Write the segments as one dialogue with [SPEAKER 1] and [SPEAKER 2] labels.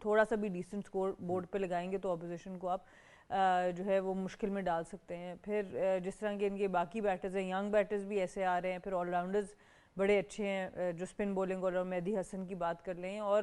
[SPEAKER 1] تھوڑا سا بھی ڈیسنٹ اسکور بورڈ پہ لگائیں گے تو اپوزیشن کو آپ جو ہے وہ مشکل میں ڈال سکتے ہیں. پھر جس طرح کے ان کے باقی بیٹرز ہیں, ینگ بیٹرز بھی ایسے آ رہے ہیں, پھر آل راؤنڈرز بڑے اچھے ہیں جو اسپن بولنگ, اور مہدی حسن کی بات کر لیں اور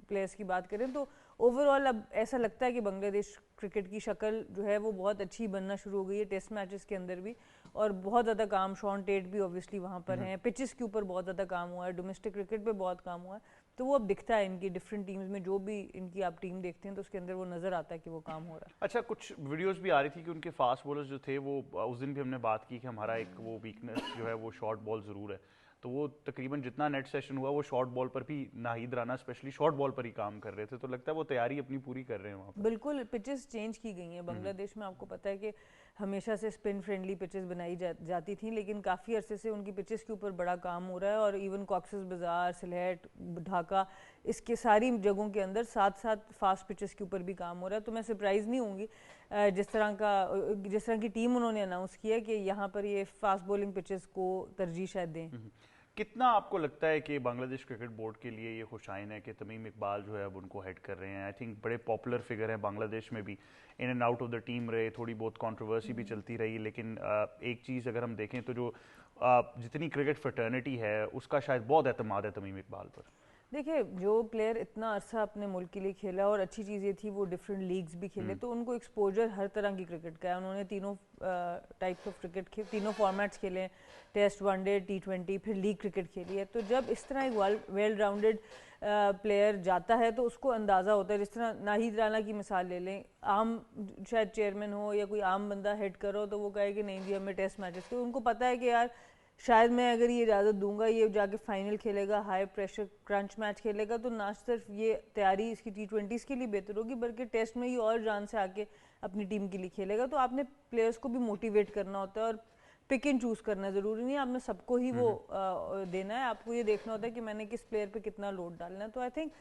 [SPEAKER 1] پلیئرس کی بات کریں تو اوور آل اب ایسا لگتا ہے کہ بنگلہ دیش کرکٹ کی شکل جو ہے وہ بہت اچھی بننا شروع ہو گئی ہے ٹیسٹ میچز کے اندر بھی, اور بہت زیادہ کام, شان ٹیٹ بھی اوبیسلی وہاں پر ہیں, پچز کے اوپر بہت زیادہ کام ہوا ہے, ڈومیسٹک کرکٹ پہ بہت کام ہوا ہے, تو وہ اب دکھتا ہے ان کی ڈفرینٹ ٹیمز میں, جو بھی ان کی آپ ٹیم دیکھتے ہیں تو اس کے اندر وہ نظر آتا ہے کہ وہ کام ہو رہا ہے.
[SPEAKER 2] اچھا, کچھ ویڈیوز بھی آ رہی تھی کہ ان کے فاسٹ بولرز جو تھے وہ اس دن بھی ہم نے بات کی کہ ہمارا ایک وہ ویکنس جو ہے وہ شارٹ بال ضرور ہے, تو وہ تقریباً جتنا نیٹ سیشن ہوا وہ شارٹ بال پر بھی ناہید رانا اسپیشلی شارٹ بال پر ہی کام کر رہے تھے, تو لگتا ہے وہ تیاری اپنی پوری کر رہے ہیں وہاں پر.
[SPEAKER 1] بالکل پچز چینج کی گئی ہیں بنگلہ دیش میں, آپ کو پتہ ہے کہ ہمیشہ سے اسپن فرینڈلی پچز بنائی جاتی تھیں, لیکن کافی عرصے سے ان کی پچز کے اوپر بڑا کام ہو رہا ہے, اور ایون کاکسز بازار, سلیٹ, ڈھاکہ, اس کے ساری جگہوں کے اندر ساتھ ساتھ فاسٹ پچز کے اوپر بھی کام ہو رہا ہے. تو میں سرپرائز نہیں ہوں گی جس طرح کی ٹیم انہوں نے اناؤنس کیا کہ یہاں پر یہ فاسٹ بولنگ پچز کو ترجیح شاید دیں.
[SPEAKER 2] کتنا آپ کو لگتا ہے کہ بنگلہ دیش کرکٹ بورڈ کے لیے یہ خوشائن ہے کہ تمیم اقبال جو ہے اب ان کو ہیڈ کر رہے ہیں؟ آئی تھنک بڑے پاپولر فگر ہیں بنگلہ دیش میں بھی, in and out of the team رہے, تھوڑی بہت کنٹروورسی بھی چلتی رہی, لیکن ایک چیز اگر ہم دیکھیں تو جو جتنی کرکٹ فرٹرنیٹی ہے اس کا شاید بہت اعتماد ہے تمیم اقبال پر.
[SPEAKER 1] دیکھیں جو پلیئر اتنا عرصہ اپنے ملک کے لیے کھیلا, اور اچھی چیز یہ تھی وہ ڈفرینٹ لیگز بھی کھیلے, تو ان کو ایکسپوجر ہر طرح کی کرکٹ کا ہے. انہوں نے تینوں ٹائپس آف کرکٹ تینوں فارمیٹس کھیلے, ٹیسٹ, ون ڈے, T20, پھر لیگ کرکٹ کھیلی ہے. تو جب اس طرح ایک ویل راؤنڈڈ پلیئر جاتا ہے تو اس کو اندازہ ہوتا ہے, جس طرح ناہید رانا کی مثال لے لیں, عام شاید چیئرمین ہو یا کوئی عام بندہ ہیڈ کرو تو وہ کہے کہ نہیں جی ہمیں ٹیسٹ میچز, تو ان کو پتہ ہے کہ یار شاید میں اگر یہ اجازت دوں گا یہ جا کے فائنل کھیلے گا, ہائی پریشر کرنچ میچ کھیلے گا, تو نہ صرف یہ تیاری اس کی T20s کے لیے بہتر ہوگی بلکہ ٹیسٹ میں یہ اور جان سے آ کے اپنی ٹیم کے لیے کھیلے گا. تو آپ نے پلیئرس کو بھی موٹیویٹ کرنا ہوتا ہے, اور پک اینڈ چوز کرنا ہے, ضروری نہیں آپ نے سب کو ہی وہ دینا ہے, آپ کو یہ دیکھنا ہوتا ہے کہ میں نے کس پلیئر پہ کتنا لوڈ ڈالنا ہے. تو آئی تھنک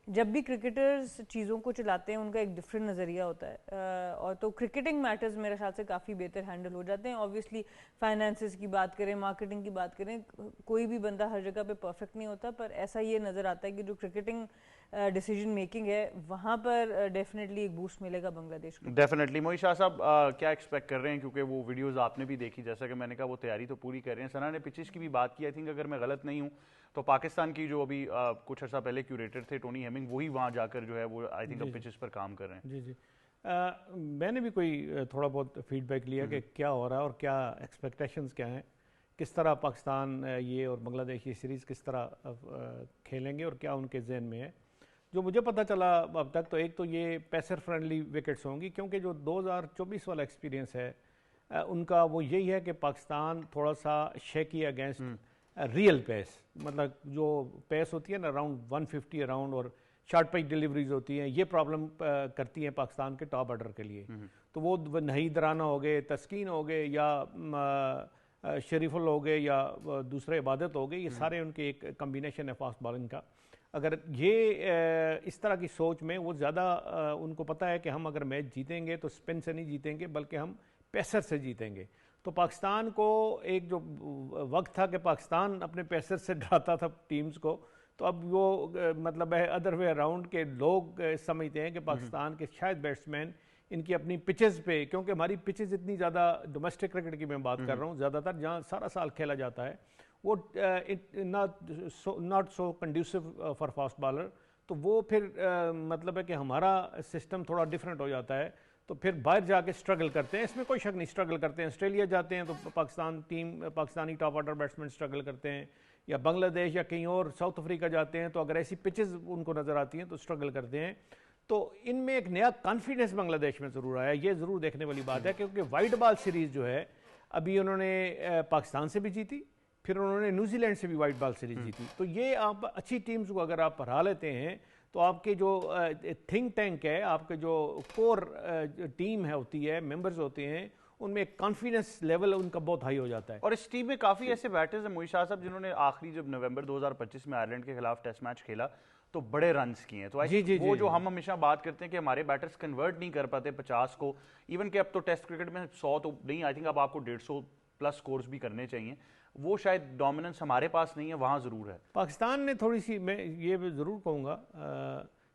[SPEAKER 1] جب بھی کرکٹرز چیزوں کو چلاتے ہیں ان کا ایک ڈفرینٹ نظریہ ہوتا ہے, اور تو کرکٹنگ میٹرز میرے خیال سے کافی بہتر ہینڈل ہو جاتے ہیں. اوبویسلی فائنینسز کی بات کریں, مارکیٹنگ کی بات کریں, کوئی بھی بندہ ہر جگہ پہ پرفیکٹ نہیں ہوتا, پر ایسا یہ نظر آتا ہے کہ جو کرکٹنگ ڈیسیجن میکنگ ہے وہاں پر ڈیفینیٹلی ایک بوسٹ ملے گا بنگلہ دیش کو.
[SPEAKER 2] ڈیفینیٹلی. موئی شاہ صاحب کیا ایکسپیکٹ کر رہے ہیں, کیونکہ وہ ویڈیوز آپ نے بھی دیکھی, جیسا کہ میں نے کہا وہ تیاری تو پوری کر رہے ہیں. ثنا نے پچز کی بھی بات کی, آئی تھنک اگر میں غلط نہیں ہوں تو پاکستان کی جو ابھی کچھ عرصہ پہلے کیوریٹر تھے ٹونی ہیمنگ, وہی وہاں جا کر جو ہے وہ آئی تھنک اب پچز پر کام کر رہے ہیں.
[SPEAKER 3] جی جی میں نے بھی کوئی تھوڑا بہت فیڈ بیک لیا کہ کیا ہو رہا ہے اور کیا ایکسپیکٹیشنز کیا ہیں, کس طرح پاکستان یہ اور بنگلہ دیش یہ سیریز کس طرح کھیلیں گے اور کیا ان کے ذہن میں ہے. جو مجھے پتہ چلا اب تک تو ایک تو یہ پیسر فرینڈلی وکٹس ہوں گی, کیونکہ جو 2024 والا ایکسپیرینس ہے ان کا وہ یہی ہے کہ پاکستان تھوڑا سا شیکی اگینسٹ ریئل پیس, مطلب جو پیس ہوتی ہے نا اراؤنڈ 150 اراؤنڈ, اور شارٹ پچ ڈیلیوریز ہوتی ہیں, یہ پرابلم کرتی ہیں پاکستان کے ٹاپ آرڈر کے لیے. تو وہ ناہید رانا ہو گئے, تسکین ہو گئے, یا شریف ال ہو گئے, یا دوسرے عبادت ہو گئے, یہ سارے ان کے ایک کمبینیشن ہے فاسٹ بالنگ کا. اگر یہ اس طرح کی سوچ میں وہ زیادہ ان کو پتہ ہے کہ ہم اگر میچ جیتیں گے تو اسپن سے نہیں جیتیں گے بلکہ ہم پیسر سے جیتیں گے. تو پاکستان کو ایک جو وقت تھا کہ پاکستان اپنے پیسر سے ڈراتا تھا ٹیمز کو, تو اب وہ مطلب ہے ادر وے اراؤنڈ کے لوگ سمجھتے ہیں کہ پاکستان کے شاید بیٹسمین ان کی اپنی پچز پہ, کیونکہ ہماری پچز اتنی زیادہ ڈومیسٹک کرکٹ کی میں بات کر رہا ہوں, زیادہ تر جہاں سارا سال کھیلا جاتا ہے, وہ not so conducive for fast bowler. تو وہ پھر مطلب ہے کہ ہمارا سسٹم تھوڑا ڈفرینٹ ہو جاتا ہے, تو پھر باہر جا کے اسٹرگل کرتے ہیں, اس میں کوئی شک نہیں اسٹرگل کرتے ہیں. آسٹریلیا جاتے ہیں تو Pakistani top order batsman struggle کرتے ہیں, یا بنگلہ دیش یا کہیں اور ساؤتھ افریقہ جاتے ہیں تو اگر ایسی پچز ان کو نظر آتی ہیں تو اسٹرگل کرتے ہیں. تو ان میں ایک نیا کانفیڈنس بنگلہ دیش میں ضرور آیا, یہ ضرور دیکھنے والی بات ہے, کیونکہ وائٹ بال سیریز جو ہے ابھی انہوں نے پاکستان سے بھی جیتی, پھر انہوں نے نیوزی لینڈ سے بھی وائٹ بال سیریز جیتی. تو یہ آپ اچھی ٹیمز کو اگر آپ ہرا لیتے ہیں تو آپ کے جو تھنک ٹینک ہے, آپ کے جو کور ٹیم ہے ہوتی ہے, ممبرز ہوتے ہیں, ان میں ایک کانفیڈنس لیول ان کا بہت ہائی ہو جاتا ہے.
[SPEAKER 2] اور اس ٹیم میں کافی ایسے بیٹرز ہیں موئی شاہ صاحب جنہوں نے آخری جب نومبر 2025 میں آئرلینڈ کے خلاف ٹیسٹ میچ کھیلا تو بڑے رنز کیے ہیں. تو وہ جو ہم ہمیشہ بات کرتے ہیں کہ ہمارے بیٹرز کنورٹ نہیں کر پاتے 50 کو, ایون کہ اب تو ٹیسٹ کرکٹ میں 100 تو نہیں, آئی تھنک اب آپ کو 150 پلس سکورز بھی کرنے چاہیے, وہ شاید ڈومیننس ہمارے پاس نہیں ہے, وہاں ضرور ہے.
[SPEAKER 3] پاکستان نے تھوڑی سی, میں یہ ضرور کہوں گا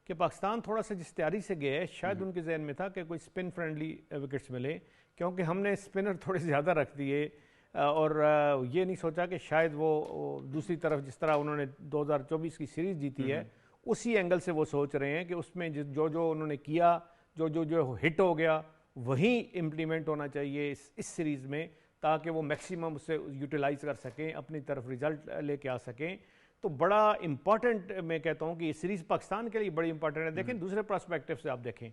[SPEAKER 3] کہ پاکستان تھوڑا سا جس تیاری سے گیا ہے شاید ان کے ذہن میں تھا کہ کوئی اسپن فرینڈلی وکٹس ملے، کیونکہ ہم نے اسپنر تھوڑے زیادہ رکھ دیے اور یہ نہیں سوچا کہ شاید وہ دوسری طرف جس طرح انہوں نے 2024 کی سیریز جیتی ہے اسی اینگل سے وہ سوچ رہے ہیں کہ اس میں جو انہوں نے کیا جو ہٹ ہو گیا وہی امپلیمنٹ ہونا چاہیے اس سیریز میں، تاکہ وہ میکسیمم اسے یوٹیلائز کر سکیں، اپنی طرف ریزلٹ لے کے آ سکیں. تو بڑا امپورٹنٹ میں کہتا ہوں کہ یہ سیریز پاکستان کے لیے بڑی امپورٹنٹ ہے. دیکھیں دوسرے پرسپیکٹو سے آپ دیکھیں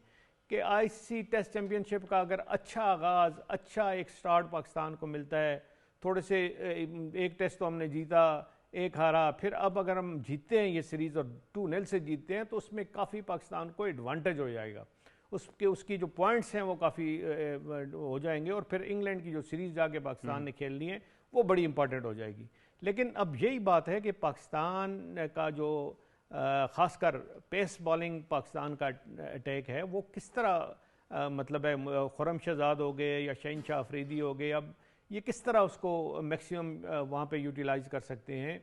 [SPEAKER 3] کہ آئی سی ٹیسٹ چیمپئن شپ کا اگر اچھا آغاز، اچھا ایک سٹارٹ پاکستان کو ملتا ہے، تھوڑے سے ایک ٹیسٹ تو ہم نے جیتا، ایک ہارا، پھر اب اگر ہم جیتتے ہیں یہ سیریز اور 2-0 سے جیتتے ہیں تو اس میں کافی پاکستان کو ایڈوانٹیج ہو جائے گا، اس کی جو پوائنٹس ہیں وہ کافی ہو جائیں گے، اور پھر انگلینڈ کی جو سیریز جا کے پاکستان نے کھیلنی ہے وہ بڑی امپورٹنٹ ہو جائے گی. لیکن اب یہی بات ہے کہ پاکستان کا جو خاص کر پیس بالنگ پاکستان کا اٹیک ہے وہ کس طرح مطلب ہے، خرم شہزاد ہو گئے یا شہنشاہ افریدی ہو گئے، اب یہ کس طرح اس کو میکسیمم وہاں پہ یوٹیلائز کر سکتے ہیں.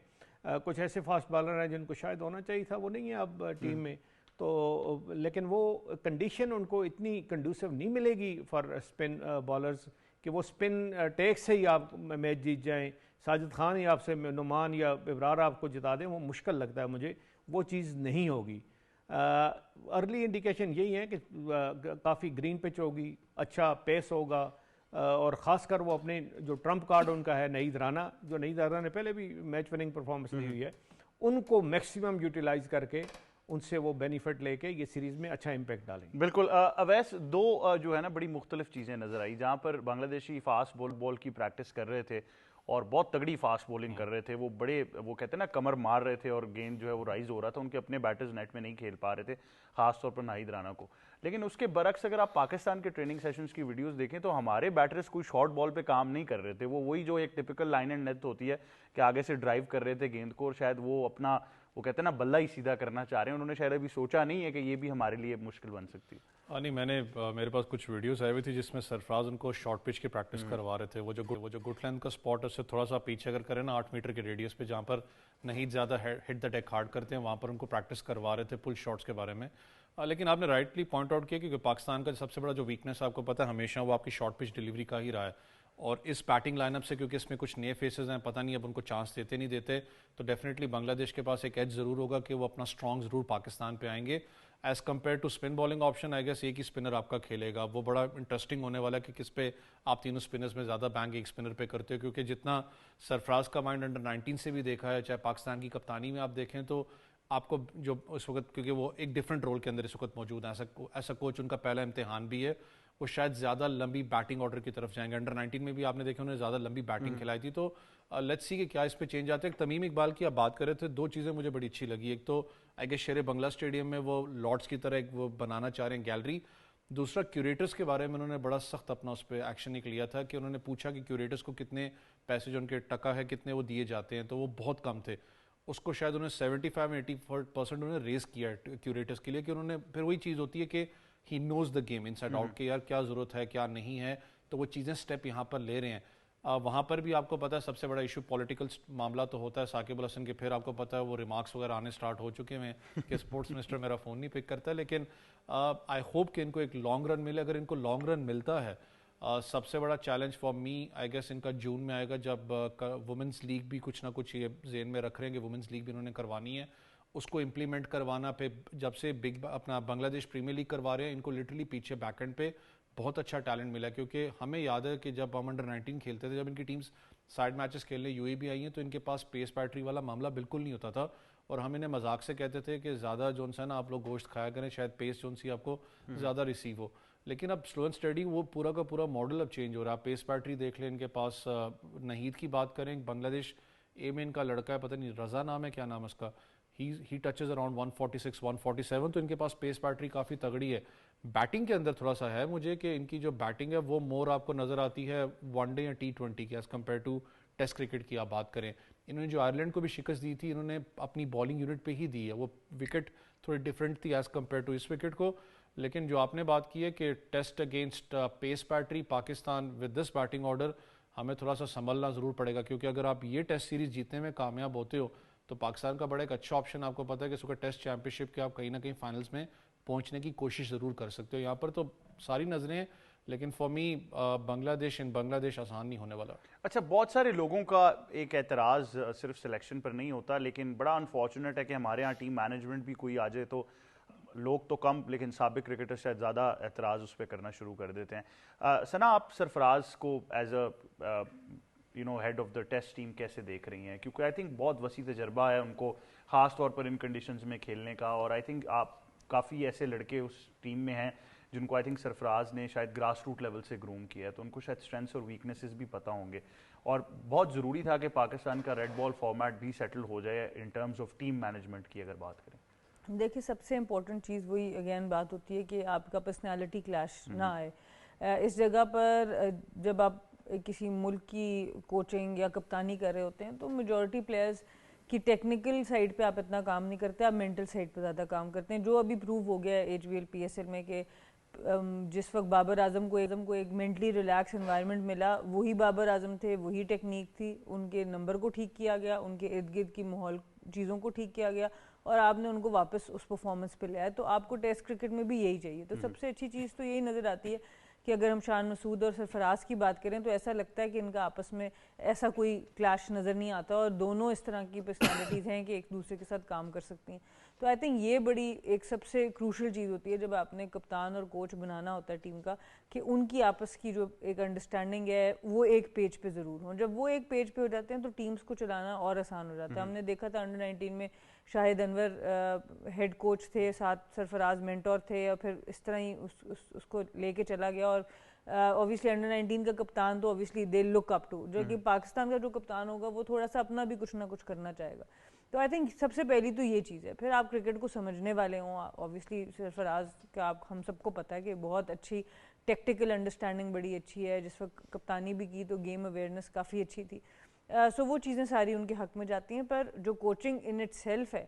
[SPEAKER 3] کچھ ایسے فاسٹ بالر ہیں جن کو شاید ہونا چاہیے تھا، وہ نہیں ہے اب ٹیم میں، تو لیکن وہ کنڈیشن ان کو اتنی کنڈوسیو نہیں ملے گی فار اسپن بالرز کہ وہ اسپن ٹیک سے ہی آپ میچ جیت جائیں. ساجد خان ہی آپ سے نعمان یا ابرار آپ کو جتا دیں، وہ مشکل لگتا ہے مجھے، وہ چیز نہیں ہوگی. ارلی انڈیکیشن یہی ہے کہ کافی گرین پچ ہوگی، اچھا پیس ہوگا، اور خاص کر وہ اپنے جو ٹرمپ کارڈ ان کا ہے نعید رانا، جو نعید رانا نے پہلے بھی میچ وننگ پرفارمنس دی ہوئی ہے، ان کو میکسیمم یوٹیلائز کر کے ان سے وہ بینیفٹ لے کے یہ سیریز میں اچھا امپیکٹ ڈالیں.
[SPEAKER 2] بالکل. اویس، دو جو ہے نا بڑی مختلف چیزیں نظر آئی جہاں پر بنگلہ دیشی فاسٹ بال کی پریکٹس کر رہے تھے اور بہت تگڑی فاسٹ بولنگ کر رہے تھے، وہ بڑے وہ کہتے ہیں نا کمر مار رہے تھے اور گیند جو ہے وہ رائز ہو رہا تھا، ان کے اپنے بیٹرز نیٹ میں نہیں کھیل پا رہے تھے، خاص طور پر ناہید رانا کو. لیکن اس کے برعکس اگر آپ پاکستان کے ٹریننگ سیشنز کی ویڈیوز دیکھیں تو ہمارے بیٹرز کوئی شارٹ بال پہ کام نہیں کر رہے تھے، وہ وہی جو ایک ٹپیکل لائن اینڈ لیتھ ہوتی ہے کہ آگے سے ڈرائیو کر رہے تھے گیند کو، اور شاید وہ اپنا وہ کہتے ہیں نا بلہ ہی سیدھا کرنا چاہ رہے ہیں. انہوں نے شاید ابھی سوچا نہیں ہے کہ یہ بھی ہمارے لیے مشکل بن سکتی ہے.
[SPEAKER 4] نہیں، میرے پاس کچھ ویڈیوز آئی ہوئی تھی جس میں سرفراز ان کو شارٹ پچ کی پریکٹس کروا رہے تھے. وہ جو گٹ لینتھ کا اسپاٹ ہے اس سے تھوڑا سا پیچھے اگر کریں نا 8 میٹر کے ریڈیس پہ، جہاں پر نہیں زیادہ ہٹ دا ڈیک ہارڈ کرتے ہیں، وہاں پر ان کو پریکٹس کروا رہے تھے پل شاٹس کے بارے میں. لیکن آپ نے رائٹلی پوائنٹ آؤٹ کیا کہ پاکستان کا سب سے بڑا جو ویکنس آپ کو پتہ ہے ہمیشہ وہ آپ کی شارٹ پچ ڈیلیوری کا ہی رہا ہے. اور اس بیٹنگ لائن اپ سے کیونکہ اس میں کچھ نئے فیسز ہیں، پتہ نہیں اب ان کو چانس دیتے نہیں دیتے، تو ڈیفینیٹلی بنگلہ دیش کے پاس ایک ایج ضرور ہوگا کہ وہ اپنا اسٹرانگ ضرور پاکستان پہ آئیں گے. As compare to spin bowling option I guess ایک ہی اسپنر آپ کا کھیلے گا. وہ بڑا انٹرسٹنگ ہونے والا ہے کہ کس پہ آپ تینوں اسپنرز میں زیادہ بینگ ایک اسپنر پہ کرتے ہو، کیونکہ جتنا سرفراز کا مائنڈ انڈر 19 سے بھی دیکھا ہے، چاہے پاکستان کی کپتانی میں آپ دیکھیں، تو آپ کو جو اس وقت کیونکہ وہ ایک ڈفرینٹ رول کے اندر اس وقت موجود ہے، ایسا کوچ ان کا پہلا امتحان بھی ہے، وہ شاید زیادہ لمبی بیٹنگ آرڈر کی طرف جائیں گے. انڈر 19 میں بھی آپ نے دیکھا انہوں نے زیادہ لمبی بیٹنگ کھلائی تھی. تو لیٹس سی کہ کیا اس پہ چینج آتے ہیں. تمیم اقبال کی آپ بات کر رہے تھے، دو چیزیں مجھے بڑی اچھی لگی. ایک تو آئی گیس شیر بنگلہ اسٹیڈیم میں وہ لارڈس کی طرح ایک وہ بنانا چاہ رہے ہیں گیلری. دوسرا کیوریٹرز کے بارے میں انہوں نے بڑا سخت اپنا اس پہ ایکشن ایک لیا تھا کہ انہوں نے پوچھا کہ کیوریٹرز کو کتنے پیسے جو ان کے ٹکا ہے کتنے وہ دیے جاتے ہیں، تو وہ بہت کم تھے. اس کو شاید انہوں نے 75-80% انہوں نے ریز کیا ہے کیوریٹرز کے لیے، کہ انہوں نے پھر وہی چیز ہوتی ہے کہ he knows the game inside out کہ یار کیا ضرورت ہے کیا نہیں ہے، تو وہ چیزیں سٹیپ یہاں پر لے رہے ہیں. وہاں پر بھی آپ کو پتہ ہے سب سے بڑا ایشو پولیٹیکل معاملہ تو ہوتا ہے. ثاقب الحسن کے پھر آپ کو پتہ ہے وہ ریمارکس وغیرہ آنے سٹارٹ ہو چکے ہیں کہ اسپورٹس منسٹر میرا فون نہیں پک کرتا. لیکن آئی ہوپ کہ ان کو ایک لانگ رن ملے. اگر ان کو لانگ رن ملتا ہے، سب سے بڑا challenge for me I guess ان کا جون میں آئے گا، جب وومنس لیگ بھی کچھ نہ کچھ یہ ذہن میں رکھ رہے ہیں کہ وومنس لیگ بھی انہوں نے کروانی ہے، اس کو امپلیمنٹ کروانا. پہ جب سے اپنا بنگلہ دیش پریمیئر لیگ کروا رہے ہیں، ان کو لٹرلی پیچھے بیک اینڈ پہ بہت اچھا ٹیلنٹ ملا. کیونکہ ہمیں یاد ہے کہ جب ہم انڈر 19 کھیلتے تھے، جب ان کی ٹیمز سائڈ میچز کھیلنے یو اے بھی آئی ہیں، تو ان کے پاس پیس بیٹری والا معاملہ بالکل نہیں ہوتا تھا. اور ہم انہیں مذاق سے کہتے تھے کہ زیادہ جو ہے نا آپ لوگ گوشت کھایا کریں، شاید پیس جو سی آپ کو زیادہ ریسیو ہو. لیکن اب سلو اینڈ اسٹڈی وہ پورا کا پورا ماڈل اب چینج ہو رہا ہے. پیس بیٹری دیکھ لیں ان کے پاس. نہید کی بات کریں، بنگلہ دیش اے میں ان کا لڑکا ہے، پتہ نہیں رضا نام ہے کیا نام ہے اس کا، ہی ٹچز اراؤنڈ 146 147. تو ان کے پاس پیس بیٹری کافی تگڑی ہے. بیٹنگ کے اندر تھوڑا سا ہے مجھے کہ ان کی جو بیٹنگ ہے وہ مور آپ کو نظر آتی ہے ون ڈے یا T20 کی as compare to test cricket کی آپ بات کریں. انہوں نے جو آئرلینڈ کو بھی شکست دی تھی، انہوں نے اپنی بالنگ یونٹ پہ ہی دی ہے. وہ وکٹ تھوڑی ڈفرینٹ تھی ایز کمپیئر ٹو اس وکٹ کو. لیکن جو آپ نے بات کی ہے کہ test against pace battery Pakistan with this batting order, ہمیں تھوڑا سا سنبھلنا ضرور پڑے گا. کیونکہ اگر آپ یہ ٹیسٹ سیریز جیتنے میں کامیاب ہوتے ہو تو تو پاکستان کا بڑا ایک اچھا آپشن آپ کو پتہ ہے کہ اس وقت ٹیسٹ چیمپئن شپ کے آپ کہیں نہ کہیں فائنلز میں پہنچنے کی کوشش ضرور کر سکتے ہو. یہاں پر تو ساری نظریں, لیکن فار می بنگلہ دیش آسان نہیں ہونے والا.
[SPEAKER 2] اچھا, بہت سارے لوگوں کا ایک اعتراض صرف سلیکشن پر نہیں ہوتا, لیکن بڑا انفارچونیٹ ہے کہ ہمارے ہاں ٹیم مینجمنٹ بھی کوئی آ جائے تو لوگ تو کم لیکن سابق کرکٹر شاید زیادہ اعتراض اس پہ کرنا شروع کر دیتے ہیں. ثنا, آپ سرفراز کو as a head of the test team کیسے دیکھ رہی ہیں؟ کیونکہ آئی تھنک بہت وسیع تجربہ ہے ان کو خاص طور پر ان کنڈیشنز میں کھیلنے کا, اور آئی تھنک آپ کافی ایسے لڑکے اس ٹیم میں ہیں جن کو آئی تھنک سرفراز نے شاید گراس روٹ لیول سے گروم کیا ہے, تو ان کو شاید اسٹرینتھس اور ویکنیسز بھی پتہ ہوں گے, اور بہت ضروری تھا کہ پاکستان کا ریڈ بال فارمیٹ بھی سیٹل ہو جائے ان ٹرمز آف ٹیم مینجمنٹ کی اگر بات کریں.
[SPEAKER 1] دیکھیے, سب سے امپورٹنٹ چیز وہی اگین بات ہوتی ہے کہ آپ کا پرسنالٹی کلیش نہ آئے. اس جگہ پر جب آپ کسی ملک کی کوچنگ یا کپتانی کر رہے ہوتے ہیں تو میجورٹی پلیئرز کی ٹیکنیکل سائڈ پہ آپ اتنا کام نہیں کرتے, آپ مینٹل سائڈ پہ زیادہ کام کرتے ہیں, جو ابھی پروو ہو گیا ہے H B L P S L میں کہ جس وقت بابر اعظم کو ایک مینٹلی ریلیکس انوائرمنٹ ملا, وہی بابر اعظم تھے, وہی ٹیکنیک تھی, ان کے نمبر کو ٹھیک کیا گیا, ان کے ارد گرد کی ماحول چیزوں کو ٹھیک کیا گیا, اور آپ نے ان کو واپس اس پرفارمنس پہ لیا ہے. تو آپ کو ٹیسٹ کرکٹ میں بھی یہی چاہیے. تو سب سے اچھی چیز تو یہی نظر آتی ہے کہ اگر ہم شان مسعود اور سرفراز کی بات کریں تو ایسا لگتا ہے کہ ان کا آپس میں ایسا کوئی کلیش نظر نہیں آتا, اور دونوں اس طرح کی پرسنالٹیز ہیں کہ ایک دوسرے کے ساتھ کام کر سکتی ہیں. تو آئی تھنک یہ بڑی ایک سب سے کروشل چیز ہوتی ہے جب آپ نے کپتان اور کوچ بنانا ہوتا ہے ٹیم کا, کہ ان کی آپس کی جو ایک انڈرسٹینڈنگ ہے وہ ایک پیج پہ ضرور ہوں. جب وہ ایک پیج پہ ہو جاتے ہیں تو ٹیمز کو چلانا اور آسان ہو جاتا ہے. ہم نے دیکھا تھا انڈر 19 میں شاہد انور ہیڈ کوچ تھے, ساتھ سرفراز مینٹور تھے, اور پھر اس طرح ہی اس کو لے کے چلا گیا. اور اوبیسلی انڈر 19 کا کپتان تو obviously they look up to, جو کہ پاکستان کا جو کپتان ہوگا وہ تھوڑا سا اپنا بھی کچھ نہ کچھ کرنا چاہے گا. تو آئی تھنک سب سے پہلی تو یہ چیز ہے. پھر آپ کرکٹ کو سمجھنے والے ہوں, اوبیسلی سرفراز کا ہم سب کو پتہ ہے کہ بہت اچھی ٹیکٹیکل انڈرسٹینڈنگ بڑی اچھی ہے, جس وقت کپتانی بھی کی تو گیم اویئرنیس کافی اچھی تھی. سو وہ چیزیں ساری ان کے حق میں جاتی ہیں, پر جو کوچنگ ان اٹ سیلف ہے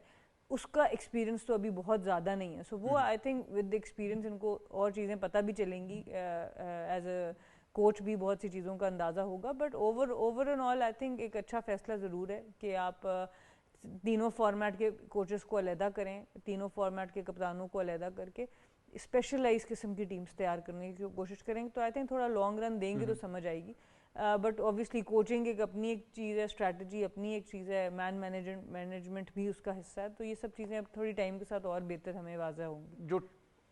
[SPEAKER 1] اس کا ایکسپیرینس تو ابھی بہت زیادہ نہیں ہے. سو وہ آئی تھنک ود ایکسپیرینس ان کو اور چیزیں پتہ بھی چلیں گی, ایز اے کوچ بھی بہت سی چیزوں کا اندازہ ہوگا. But over and all I think ایک اچھا فیصلہ ضرور ہے کہ آپ تینوں فارمیٹ کے کوچز کو علیحدہ کریں, تینوں فارمیٹ کے کپتانوں کو علیحدہ کر کے اسپیشلائز قسم کی ٹیمز تیار کرنے کی کوشش کریں. تو آئی تھنک تھوڑا لانگ رن دیں گے تو سمجھ آئے گی. بٹ اوبیسلی کوچنگ ایک اپنی ایک چیز ہے, اسٹریٹجی اپنی ایک چیز ہے, مینجمنٹ بھی اس کا حصہ ہے. تو یہ سب چیزیں اب تھوڑی ٹائم کے ساتھ اور بہتر ہمیں واضح ہوں گی.
[SPEAKER 2] جو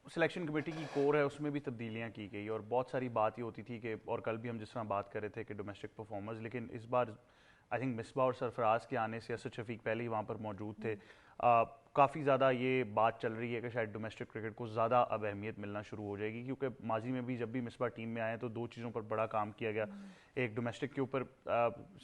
[SPEAKER 2] سلیکشن کمیٹی کی کور ہے اس میں بھی تبدیلیاں کی گئی, اور بہت ساری بات یہ ہوتی تھی کہ, اور کل بھی ہم جس طرح بات کر رہے تھے کہ ڈومیسٹک پرفارمرز, لیکن اس بار آئی تھنک مصباح اور سرفراز کے آنے سے اسد شفیق پہلے ہی وہاں پر موجود تھے. کافی زیادہ یہ بات چل رہی ہے کہ شاید ڈومیسٹک کرکٹ کو زیادہ اب اہمیت ملنا شروع ہو جائے گی, کیونکہ ماضی میں بھی جب بھی مصباح ٹیم میں آئے تو دو چیزوں پر بڑا کام کیا گیا. ایک ڈومیسٹک کے اوپر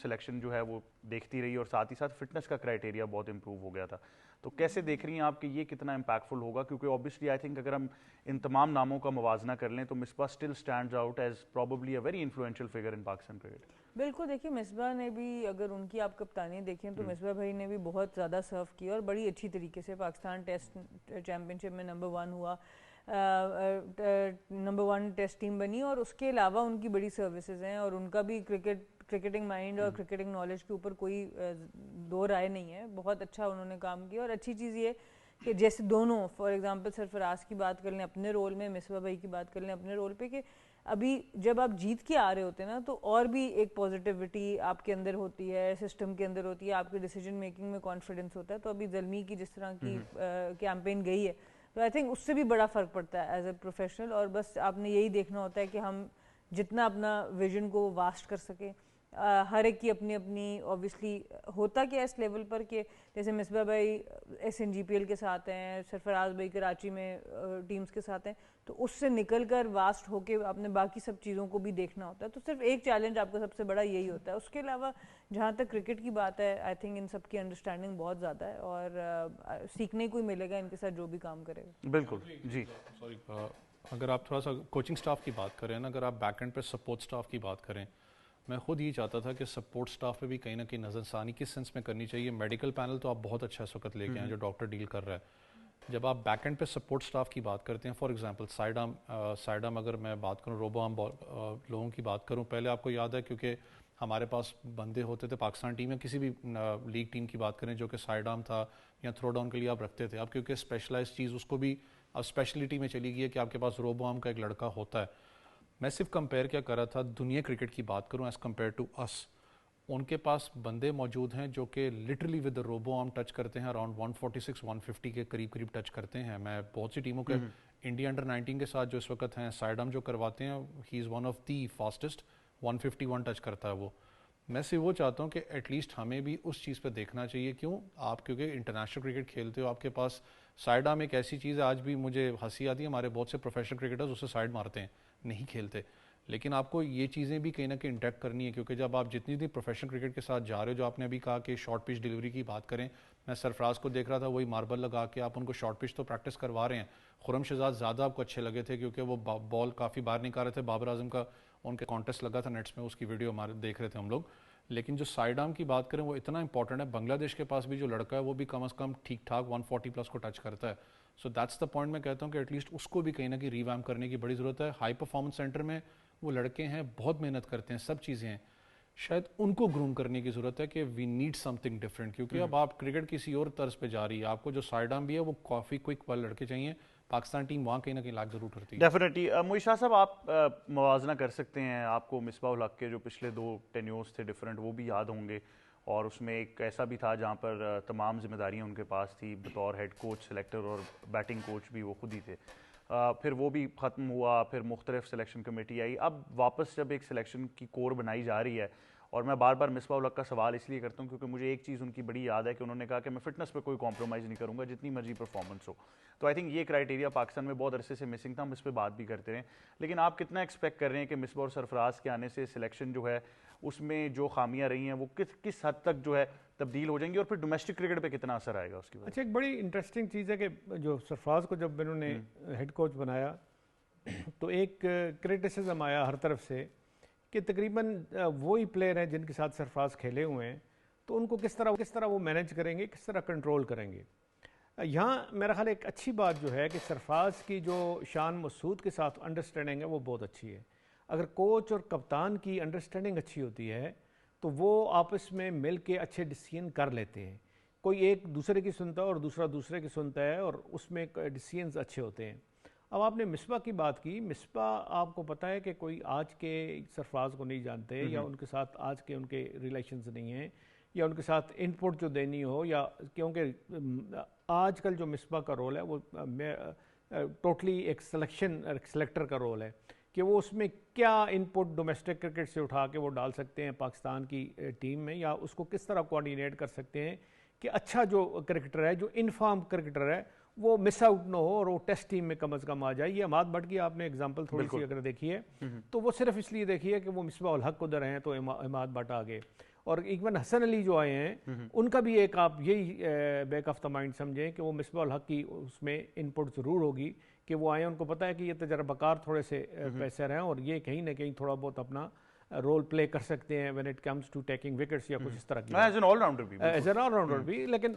[SPEAKER 2] سلیکشن جو ہے وہ دیکھتی رہی, اور ساتھ ہی ساتھ فٹنس کا کرائٹیریا بہت امپروو ہو گیا تھا. تو کیسے دیکھ رہی ہیں آپ کہ یہ کتنا امپیکٹفل ہوگا؟ کیونکہ اوبیسلی آئی تھنک اگر ہم ان تمام ناموں کا موازنہ کر لیں تو Misbah still stands out as probably a very influential figure in Pakistan cricket.
[SPEAKER 1] بالکل, دیکھیے مصباح نے بھی, اگر ان کی آپ کپتانی دیکھیں تو مصباح بھائی نے بھی بہت زیادہ سرو کیا, اور بڑی اچھی طریقے سے پاکستان ٹیسٹ چیمپئن شپ میں نمبر 1 ہوا, نمبر 1 ٹیسٹ ٹیم بنی. اور اس کے علاوہ ان کی بڑی سروسز ہیں, اور ان کا بھی کرکٹنگ مائنڈ اور کرکٹنگ نالج کے اوپر کوئی دو رائے نہیں ہے. بہت اچھا انہوں نے کام کیا. اور اچھی چیز یہ کہ جیسے دونوں فار ایگزامپل سرفراز کی بات کر لیں اپنے رول میں, مصباح بھائی کی بات کر لیں اپنے رول پہ, کہ ابھی جب آپ جیت کے آ رہے ہوتے ہیں نا تو اور بھی ایک پازیٹیوٹی آپ کے اندر ہوتی ہے, سسٹم کے اندر ہوتی ہے, آپ کے ڈیسیجن میکنگ میں کانفیڈنس ہوتا ہے. تو ابھی زلمی کی جس طرح کی کیمپین گئی ہے تو آئی تھنک اس سے بھی بڑا فرق پڑتا ہے ایز اے پروفیشنل. اور بس آپ نے یہی دیکھنا ہوتا ہے کہ ہم جتنا اپنا ویژن کو واسٹ کر سکیں. ہر ایک کی اپنی اپنی اوبیسلی ہوتا کیا اس لیول پر کہ جیسے مصباح بھائی SNGPL کے ساتھ ہیں, سرفراز بھائی کراچی میں ٹیمز کے ساتھ ہیں, تو اس سے نکل کر واسٹ ہو کے آپ نے باقی سب چیزوں کو بھی دیکھنا ہوتا ہے. تو صرف ایک چیلنج آپ کا سب سے بڑا یہی ہوتا ہے. اس کے علاوہ جہاں تک کرکٹ کی بات ہے آئی تھنک ان سب کی انڈرسٹینڈنگ بہت زیادہ ہے, اور سیکھنے کو ہی ملے گا ان کے ساتھ جو بھی کام کرے گا.
[SPEAKER 2] بالکل جی.
[SPEAKER 4] سوری, اگر آپ تھوڑا سا کوچنگ سٹاف کی بات کریں نا, اگر آپ بیک اینڈ پہ سپورٹ سٹاف کی بات کریں, میں خود یہ چاہتا تھا کہ سپورٹ سٹاف پہ بھی کہیں نہ کہیں نظر ثانی کس سینس میں کرنی چاہیے. میڈیکل پینل تو آپ بہت اچھا اس وقت لے کے آئیں جو ڈاکٹر ڈیل کر رہا ہے. جب آپ بیک اینڈ پہ سپورٹ سٹاف کی بات کرتے ہیں, فار ایگزامپل سائڈ آرم اگر میں بات کروں, روبو آرم لوگوں کی بات کروں, پہلے آپ کو یاد ہے کیونکہ ہمارے پاس بندے ہوتے تھے پاکستان ٹیم یا کسی بھی لیگ ٹیم کی بات کریں جو کہ سائڈ آرم تھا یا تھرو ڈاؤن کے لیے آپ رکھتے تھے. اب کیونکہ اسپیشلائز چیز اس کو بھی اب اسپیشلٹی میں چلی گئی ہے کہ آپ کے پاس روبو آرم کا ایک لڑکا ہوتا ہے. میں صرف کمپیئر کیا کر رہا تھا دنیا کرکٹ کی بات کروں ایز کمپیئر ٹو اس, ان کے پاس بندے موجود ہیں جو کہ literally with robo arm touch کرتے ہیں, اراؤنڈ 146 150 کے قریب ٹچ کرتے ہیں. میں بہت سی ٹیموں کے انڈیا انڈر 19 کے ساتھ جو اس وقت ہیں سائڈ آرم جو کرواتے ہیں, he is one of the fastest, 151 touch کرتا ہے وہ. میں سے وہ چاہتا ہوں کہ ایٹ لیسٹ ہمیں بھی اس چیز پہ دیکھنا چاہیے. کیوں آپ کیونکہ انٹرنیشنل کرکٹ کھیلتے ہو, آپ کے پاس سائڈ آرم ایک ایسی چیز ہے, آج بھی مجھے ہنسی آتی ہے, ہمارے بہت سے پروفیشنل کرکٹرز اسے سائڈ مارتے ہیں, نہیں کھیلتے. لیکن آپ کو یہ چیزیں بھی کہیں نہ کہیں انٹیکٹ کرنی ہے, کیونکہ جب آپ جتنی پروفیشنل کرکٹ کے ساتھ جا رہے ہو, جو آپ نے ابھی کہا کہ شارٹ پچ ڈیلیوری کی بات کریں, میں سرفراز کو دیکھ رہا تھا وہی ماربل لگا کے آپ ان کو شارٹ پچ تو پریکٹس کروا رہے ہیں. خرم شہزاد زیادہ آپ کو اچھے لگے تھے کیونکہ وہ بال کافی باہر نکال رہے تھے. بابر اعظم کا ان کے کانٹیسٹ لگا تھا نیٹس میں, اس کی ویڈیو ہمارے دیکھ رہے تھے ہم لوگ. لیکن جو سائڈ آرم کی بات کریں وہ اتنا امپورٹنٹ ہے. بنگلہ دیش کے پاس بھی جو لڑکا ہے وہ بھی کم از کم ٹھیک ٹھاک 140 پلس کو ٹچ کرتا ہے. So that's the point. میں کہتا ہوں کہ ایٹ لیسٹ اس کو بھی کہیں نہ کہیں ریویمپ کرنے کی بڑی ضرورت ہے. ہائی پرفارمنس سینٹر میں وہ لڑکے ہیں, بہت محنت کرتے ہیں, سب چیزیں ہیں, شاید ان کو گروم کرنے کی ضرورت ہے کہ we need something different. کیونکہ اب آپ کرکٹ کسی اور طرز پہ جا رہی ہے, آپ کو جو سائڈ آرم بھی ہے وہ کافی کوئک والے لڑکے چاہیے. پاکستان ٹیم وہاں کہیں نہ کہیں لاکھ ضرور کرتی ہے.
[SPEAKER 2] ڈیفینیٹلی. معین شاہ صاحب, آپ موازنہ کر سکتے ہیں, آپ کو مصباح الحق کے جو پچھلے 2 ٹینیورز تھے ڈفرینٹ وہ بھی یاد ہوں گے, اور اس میں ایک ایسا بھی تھا جہاں پر تمام ذمہ داریاں ان کے پاس تھی بطور ہیڈ کوچ, سلیکٹر اور بیٹنگ کوچ بھی وہ خود ہی تھے. پھر وہ بھی ختم ہوا, پھر مختلف سلیکشن کمیٹی آئی. اب واپس جب ایک سلیکشن کی کور بنائی جا رہی ہے, اور میں بار بار مصباح الحق کا سوال اس لیے کرتا ہوں کیونکہ مجھے ایک چیز ان کی بڑی یاد ہے کہ انہوں نے کہا کہ میں فٹنس پہ کوئی کمپرومائز نہیں کروں گا, جتنی مرضی پرفارمنس ہو. تو آئی تھنک یہ کرائٹیریا پاکستان میں بہت عرصے سے مسنگ تھا, ہم اس پہ بات بھی کرتے رہے. لیکن آپ کتنا ایکسپیکٹ کر رہے ہیں کہ مصباح اور سرفراز کے آنے سے سلیکشن جو ہے اس میں جو خامیاں رہی ہیں وہ کس حد تک جو ہے تبدیل ہو جائیں گی, اور پھر ڈومیسٹک کرکٹ پہ کتنا اثر آئے گا اس کی وجہ؟
[SPEAKER 3] اچھا, ایک بڑی انٹرسٹنگ چیز ہے کہ جو سرفراز کو جب انہوں نے ہیڈ کوچ بنایا تو ایک کرٹیسزم آیا ہر طرف سے کہ تقریباً وہی پلیئر ہیں جن کے ساتھ سرفراز کھیلے ہوئے ہیں, تو ان کو کس طرح وہ مینیج کریں گے, کس طرح کنٹرول کریں گے. یہاں میرا خیال ایک اچھی بات جو ہے کہ سرفراز کی جو شان مسعود کے ساتھ انڈرسٹینڈنگ ہے وہ بہت اچھی ہے. اگر کوچ اور کپتان کی انڈرسٹینڈنگ اچھی ہوتی ہے تو وہ آپس میں مل کے اچھے ڈیسیژن کر لیتے ہیں. کوئی ایک دوسرے کی سنتا ہے اور دوسرا دوسرے کی سنتا ہے, اور اس میں ڈیسیژنز اچھے ہوتے ہیں. اب آپ نے مصباح کی بات کی. مصباح آپ کو پتہ ہے کہ کوئی آج کے سرفراز کو نہیں جانتے, یا ان کے ساتھ آج کے ان کے ریلیشنز نہیں ہیں, یا ان کے ساتھ ان پٹ جو دینی ہو, یا کیونکہ آج کل جو مصباح کا رول ہے وہ ٹوٹلی ایک سلیکٹر کا رول ہے کہ وہ اس میں کیا ان پٹ ڈومیسٹک کرکٹ سے اٹھا کے وہ ڈال سکتے ہیں پاکستان کی ٹیم میں, یا اس کو کس طرح کوآرڈینیٹ کر سکتے ہیں کہ اچھا جو کرکٹر ہے, جو انفارم کرکٹر ہے, وہ مس آؤٹ نہ ہو اور وہ ٹیسٹ ٹیم میں کم از کم آ جائے. یہ عماد بٹ کی آپ نے اگزامپل تھوڑی سی اگر دیکھی ہے تو وہ صرف اس لیے دیکھی ہے کہ وہ مصباح الحق ادھر ہیں تو عماد بٹ آ گئے. اور ایون حسن علی جو آئے ہیں ان کا بھی ایک آپ یہی بیک آف دا مائنڈ سمجھیں کہ وہ مصباح الحق کی اس میں ان پٹ ضرور ہوگی کہ وہ آئے, ان کو پتہ ہے کہ یہ تجربہ کار تھوڑے سے پیسر ہیں اور یہ کہیں نہ کہیں تھوڑا بہت اپنا رول پلے کر سکتے ہیں when it comes to taking wickets یا کچھ اس طرح کی,
[SPEAKER 2] ایز این آل
[SPEAKER 3] راؤنڈر بھی. لیکن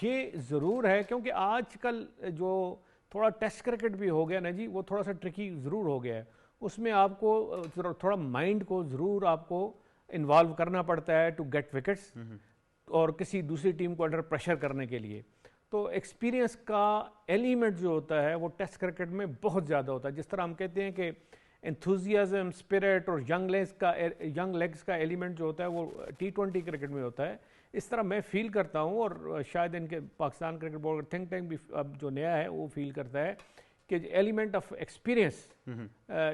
[SPEAKER 3] یہ ضرور ہے کیونکہ آج کل جو تھوڑا ٹیسٹ کرکٹ بھی ہو گیا نا جی, وہ تھوڑا سا ٹرکی ضرور ہو گیا ہے. اس میں آپ کو تھوڑا مائنڈ کو ضرور آپ کو انوالو کرنا پڑتا ہے ٹو گیٹ وکٹس, اور کسی دوسری ٹیم کو انڈر پریشر کرنے کے لیے. تو ایکسپیرینس کا ایلیمنٹ جو ہوتا ہے وہ ٹیسٹ کرکٹ میں بہت زیادہ ہوتا ہے. جس طرح ہم کہتے ہیں کہ انتھوزیازم, اسپرٹ اور ینگ لیگز کا ایلیمنٹ جو ہوتا ہے وہ T20 کرکٹ میں ہوتا ہے, اس طرح میں فیل کرتا ہوں, اور شاید ان کے Pakistan cricket board think tank بھی اب جو نیا ہے وہ فیل کرتا ہے کہ element of experience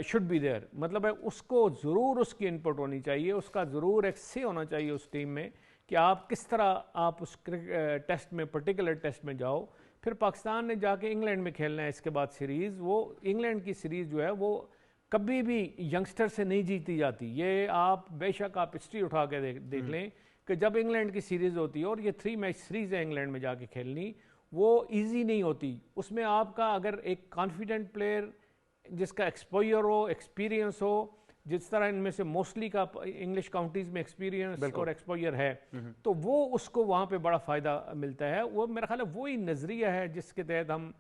[SPEAKER 3] should be there. مطلب ہے اس کو ضرور اس کی انپٹ ہونی چاہیے, اس کا ضرور ایک سے ہونا چاہیے اس ٹیم میں کہ آپ کس طرح آپ اس ٹیسٹ میں پرٹیکولر ٹیسٹ میں جاؤ. پھر پاکستان نے جا کے انگلینڈ میں کھیلنا ہے اس کے بعد سیریز, وہ انگلینڈ کی سیریز جو ہے وہ کبھی بھی ینگسٹر سے نہیں جیتی جاتی. یہ آپ بے شک آپ ہسٹری اٹھا کے دیکھ لیں کہ جب انگلینڈ کی سیریز ہوتی ہے, اور یہ 3 میچ سیریز ہے انگلینڈ میں جا کے کھیلنی, وہ ایزی نہیں ہوتی. اس میں آپ کا اگر ایک کانفیڈنٹ پلیئر جس کا ایکسپوئر ہو, ایکسپیرینس ہو, جس طرح ان میں سے موسٹلی کا انگلش کاؤنٹیز میں ایکسپیرینس اور ایکسپوئر ہے, تو وہ اس کو وہاں پہ بڑا فائدہ ملتا ہے. وہ میرا خیال ہے وہی نظریہ ہے جس کے تحت ہم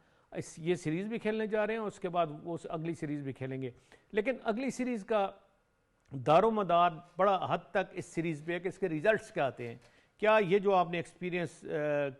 [SPEAKER 3] یہ سیریز بھی کھیلنے جا رہے ہیں, اور اس کے بعد وہ اگلی سیریز بھی کھیلیں گے. لیکن اگلی سیریز کا دار و مدار بڑا حد تک اس سیریز پہ ہے کہ اس کے ریزلٹس کیا آتے ہیں. کیا یہ جو آپ نے ایکسپیرینس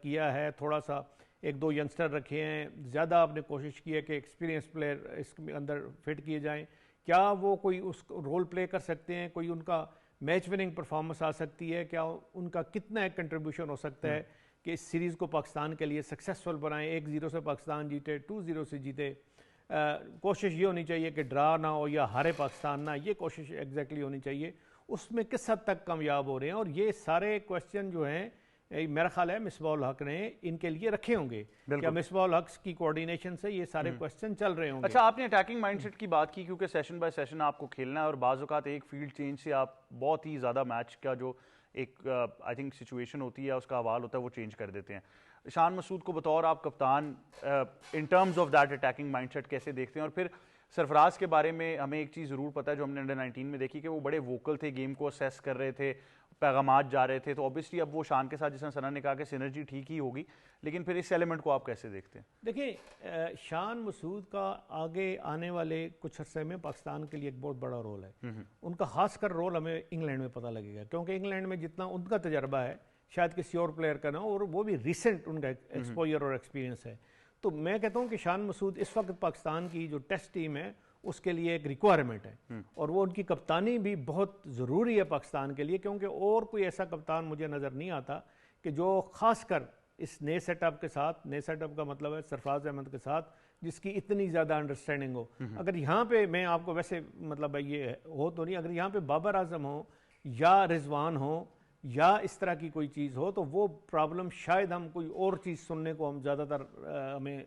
[SPEAKER 3] کیا ہے, تھوڑا سا ایک دو ینگسٹر رکھے ہیں, زیادہ آپ نے کوشش کی ہے کہ ایکسپیرینس پلیئر اس کے اندر فٹ کیے جائیں, کیا وہ کوئی اس رول پلے کر سکتے ہیں, کوئی ان کا میچ وننگ پرفارمنس آ سکتی ہے, کیا ان کا کتنا ایک کنٹریبیوشن ہو سکتا ہے کہ اس سیریز کو پاکستان کے لیے سکسیسفل بنائیں, 1-0 سے پاکستان جیتے, 2-0 سے جیتے. کوشش یہ ہونی چاہیے کہ ڈرا نہ ہو یا ہارے پاکستان نہ, یہ کوشش ایگزیکٹلی ہونی چاہیے. اس میں کس حد تک کامیاب ہو رہے ہیں, اور یہ سارے کویسچن جو ہیں میرا خیال ہے مصباح الحق نے ان کے لیے رکھے ہوں گے. کیا مصباح الحق کی کوارڈینیشن سے یہ سارے کویسچن چل رہے ہوں گے؟
[SPEAKER 2] اچھا, آپ نے اٹیکنگ مائنڈ سیٹ کی بات کی, کیونکہ سیشن بائی سیشن آپ کو کھیلنا ہے اور بعض اوقات ایک فیلڈ چینج سے آپ بہت ہی زیادہ میچ کا جو ایک آئی تھنک سچویشن ہوتی ہے, اس کا احوال ہوتا ہے, وہ چینج کر دیتے ہیں. شان مسعود کو بطور آپ کپتان in terms of that attacking mindset کیسے دیکھتے ہیں؟ اور پھر سرفراز کے بارے میں ہمیں ایک چیز ضرور پتہ ہے جو ہم نے انڈر 19 میں دیکھی, کہ وہ بڑے ووکل تھے, گیم کو اسیس کر رہے تھے, پیغامات جا رہے تھے. تو اوبیسلی اب وہ شان کے ساتھ, جس نے سنا نے کہا کہ سینرجی ٹھیک ہی ہوگی, لیکن پھر اس ایلیمنٹ کو آپ کیسے دیکھتے ہیں؟
[SPEAKER 3] دیکھیں, شان مسعود کا آگے آنے والے کچھ عرصے میں پاکستان کے لیے ایک بہت بڑا رول ہے. ان کا خاص کر رول ہمیں انگلینڈ میں پتہ لگے گا, کیونکہ انگلینڈ میں جتنا ان کا تجربہ ہے شاید کسی اور پلیئر کا نہ ہو, اور وہ بھی ریسنٹ ان کا ایکسپوجر اور ایکسپیرینس ہے. تو میں کہتا ہوں کہ شان مسعود اس وقت پاکستان کی جو ٹیسٹ ٹیم ہے اس کے لیے ایک ریکوائرمنٹ ہے, اور وہ ان کی کپتانی بھی بہت ضروری ہے پاکستان کے لیے, کیونکہ اور کوئی ایسا کپتان مجھے نظر نہیں آتا کہ جو خاص کر اس نئے سیٹ اپ کے ساتھ, نئے سیٹ اپ کا مطلب ہے سرفراز احمد کے ساتھ, جس کی اتنی زیادہ انڈرسٹینڈنگ ہو. اگر یہاں پہ میں آپ کو ویسے مطلب یہ ہو تو نہیں, اگر یہاں پہ بابر اعظم ہو یا رضوان ہو یا اس طرح کی کوئی چیز ہو, تو وہ پرابلم شاید ہم کوئی اور چیز سننے کو, ہم زیادہ تر ہمیں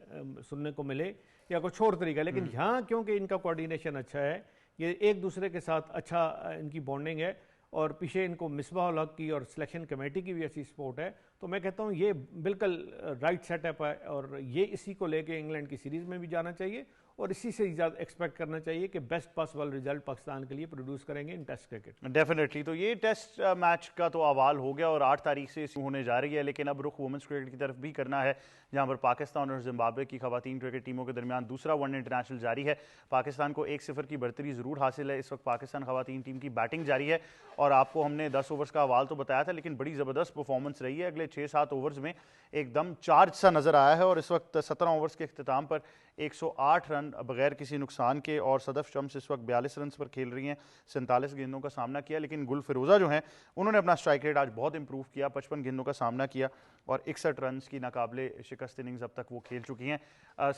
[SPEAKER 3] سننے کو ملے یا کچھ اور طریقہ. لیکن یہاں کیونکہ ان کا کوارڈینیشن اچھا ہے, یہ ایک دوسرے کے ساتھ اچھا ان کی بانڈنگ ہے, اور پیچھے ان کو مصباح الحق کی اور سلیکشن کمیٹی کی بھی ایسی سپورٹ ہے, تو میں کہتا ہوں یہ بالکل رائٹ سیٹ اپ ہے, اور یہ اسی کو لے کے انگلینڈ کی سیریز میں بھی جانا چاہیے, اور اسی سے زیادہ ایکسپیکٹ کرنا چاہیے کہ بیسٹ پاسبل ریزلٹ پاکستان کے لیے پروڈیوس کریں گے ان ٹیسٹ کرکٹ.
[SPEAKER 2] ڈیفینیٹلی. تو یہ ٹیسٹ میچ کا تو احوال ہو گیا اور 8 تاریخ سے ہونے جا رہی ہے, لیکن اب رخ وومنس کرکٹ کی طرف بھی کرنا ہے, جہاں پر پاکستان اور زمبابوے کی خواتین کرکٹ ٹیموں کے درمیان دوسرا ون ڈے انٹرنیشنل جاری ہے. پاکستان کو 1-0 کی برتری ضرور حاصل ہے. اس وقت پاکستان خواتین ٹیم کی بیٹنگ جاری ہے, اور آپ کو ہم نے 10 اوورز کا احوال تو بتایا تھا, لیکن بڑی زبردست پرفارمنس رہی ہے. اگلے 6-7 اوورز میں ایک دم چارج سا نظر آیا ہے, اور اس وقت 17 اوورز کے اختتام پر 108 رن بغیر کسی نقصان کے, اور صدف شمس اس وقت 42 رنز پر کھیل رہی ہیں, 47 گیندوں کا سامنا کیا. لیکن گل فیروزہ جو ہیں انہوں نے اپنا اسٹرائک ریٹ آج بہت امپروو کیا, 55 گیندوں کا سامنا کیا, اور 61 رنز کی ناقابل شکست اننگز اب تک وہ کھیل چکی ہیں.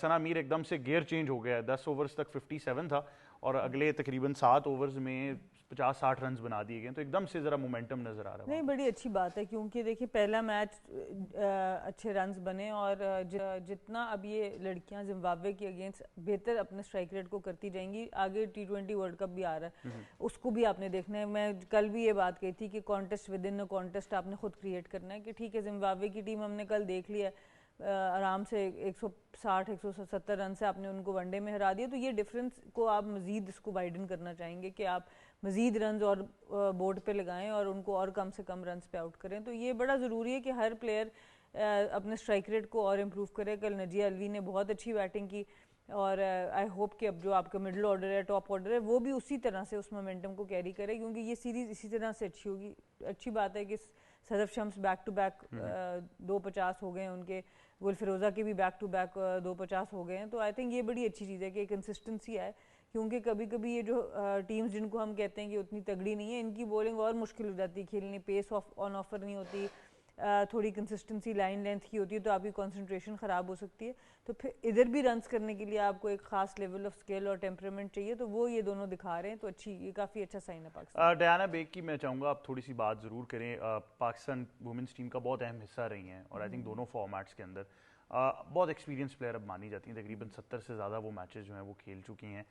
[SPEAKER 2] ثنا میر ایک دم سے گیئر چینج ہو گیا ہے, 10 اوورز تک 57 تھا, اور اگلے تقریباً 7 اوورز میں 50-60 رنز بنا دیے گئے, تو ایک دم سے ذرا مومنٹم نظر آ رہا ہے.
[SPEAKER 1] نہیں, بڑی اچھی بات ہے, کیونکہ دیکھیے پہلا میچ اچھے رنز بنے, اور جتنا اب یہ لڑکیاں زمبابوے کے اگینسٹ بہتر اپنے اسٹرائک ریٹ کو کرتی جائیں گی, آگے T20 ورلڈ کپ بھی آ رہا ہے, اس کو بھی آپ نے دیکھنا ہے. میں کل بھی یہ بات کہی تھی کہ کانٹیسٹ ود ان کانٹیسٹ آپ نے خود کریٹ کرنا ہے, کہ ٹھیک ہے زمبابوے کی ٹیم ہم نے کل دیکھ لیا آرام سے 160-170 رن سے آپ نے ان کو ون ڈے میں ہرا دیا, تو یہ ڈفرینس کو آپ مزید اس کو وائڈن کرنا چاہیں گے کہ آپ مزید رنز اور بورڈ پہ لگائیں اور ان کو اور کم سے کم رنز پہ آؤٹ کریں. تو یہ بڑا ضروری ہے کہ ہر پلیئر اپنے اسٹرائک ریٹ کو اور امپروو کرے. کل نجیہ الوی نے بہت اچھی بیٹنگ کی, اور آئی ہوپ کہ اب جو آپ کا مڈل آرڈر ہے, ٹاپ آرڈر ہے, وہ بھی اسی طرح سے اس مومنٹم کو کیری کرے, کیونکہ یہ سیریز اسی طرح سے اچھی ہوگی. اچھی بات ہے کہ صدف شمس بیک ٹو بیک 250 ہو گئے ہیں ان کے, گل فیروزہ کے بھی بیک ٹو بیک 250 ہو گئے ہیں. تو آئی تھنک یہ بڑی اچھی چیز ہے کہ کنسسٹنسی ہے, کیونکہ کبھی کبھی یہ جو ٹیمز جن کو ہم کہتے ہیں کہ اتنی تگڑی نہیں ہے, ان کی بولنگ اور مشکل ہو جاتی ہے کھیلنی, پیس آن آفر نہیں ہوتی, تھوڑی کنسسٹنسی لائن لینتھ کی ہوتی ہے, تو آپ کی کنسنٹریشن خراب ہو سکتی ہے. تو پھر ادھر بھی رنز کرنے کے لیے آپ کو ایک خاص لیول آف اسکل اور ٹیمپرمنٹ چاہیے, تو وہ یہ دونوں دکھا رہے ہیں, تو اچھی, یہ کافی اچھا سائن ہے پاکستان.
[SPEAKER 2] ڈیانا بیگ کی میں چاہوں گا آپ تھوڑی سی بات ضرور کریں. پاکستان وومنس ٹیم کا بہت اہم حصہ رہی ہیں, اور آئی تھنک دونوں فارمیٹس کے اندر بہت ایکسپیرینس پلیئر اب مانی جاتی ہیں, تقریباً 70 سے زیادہ وہ میچز جو ہیں وہ کھیل چکی ہیں.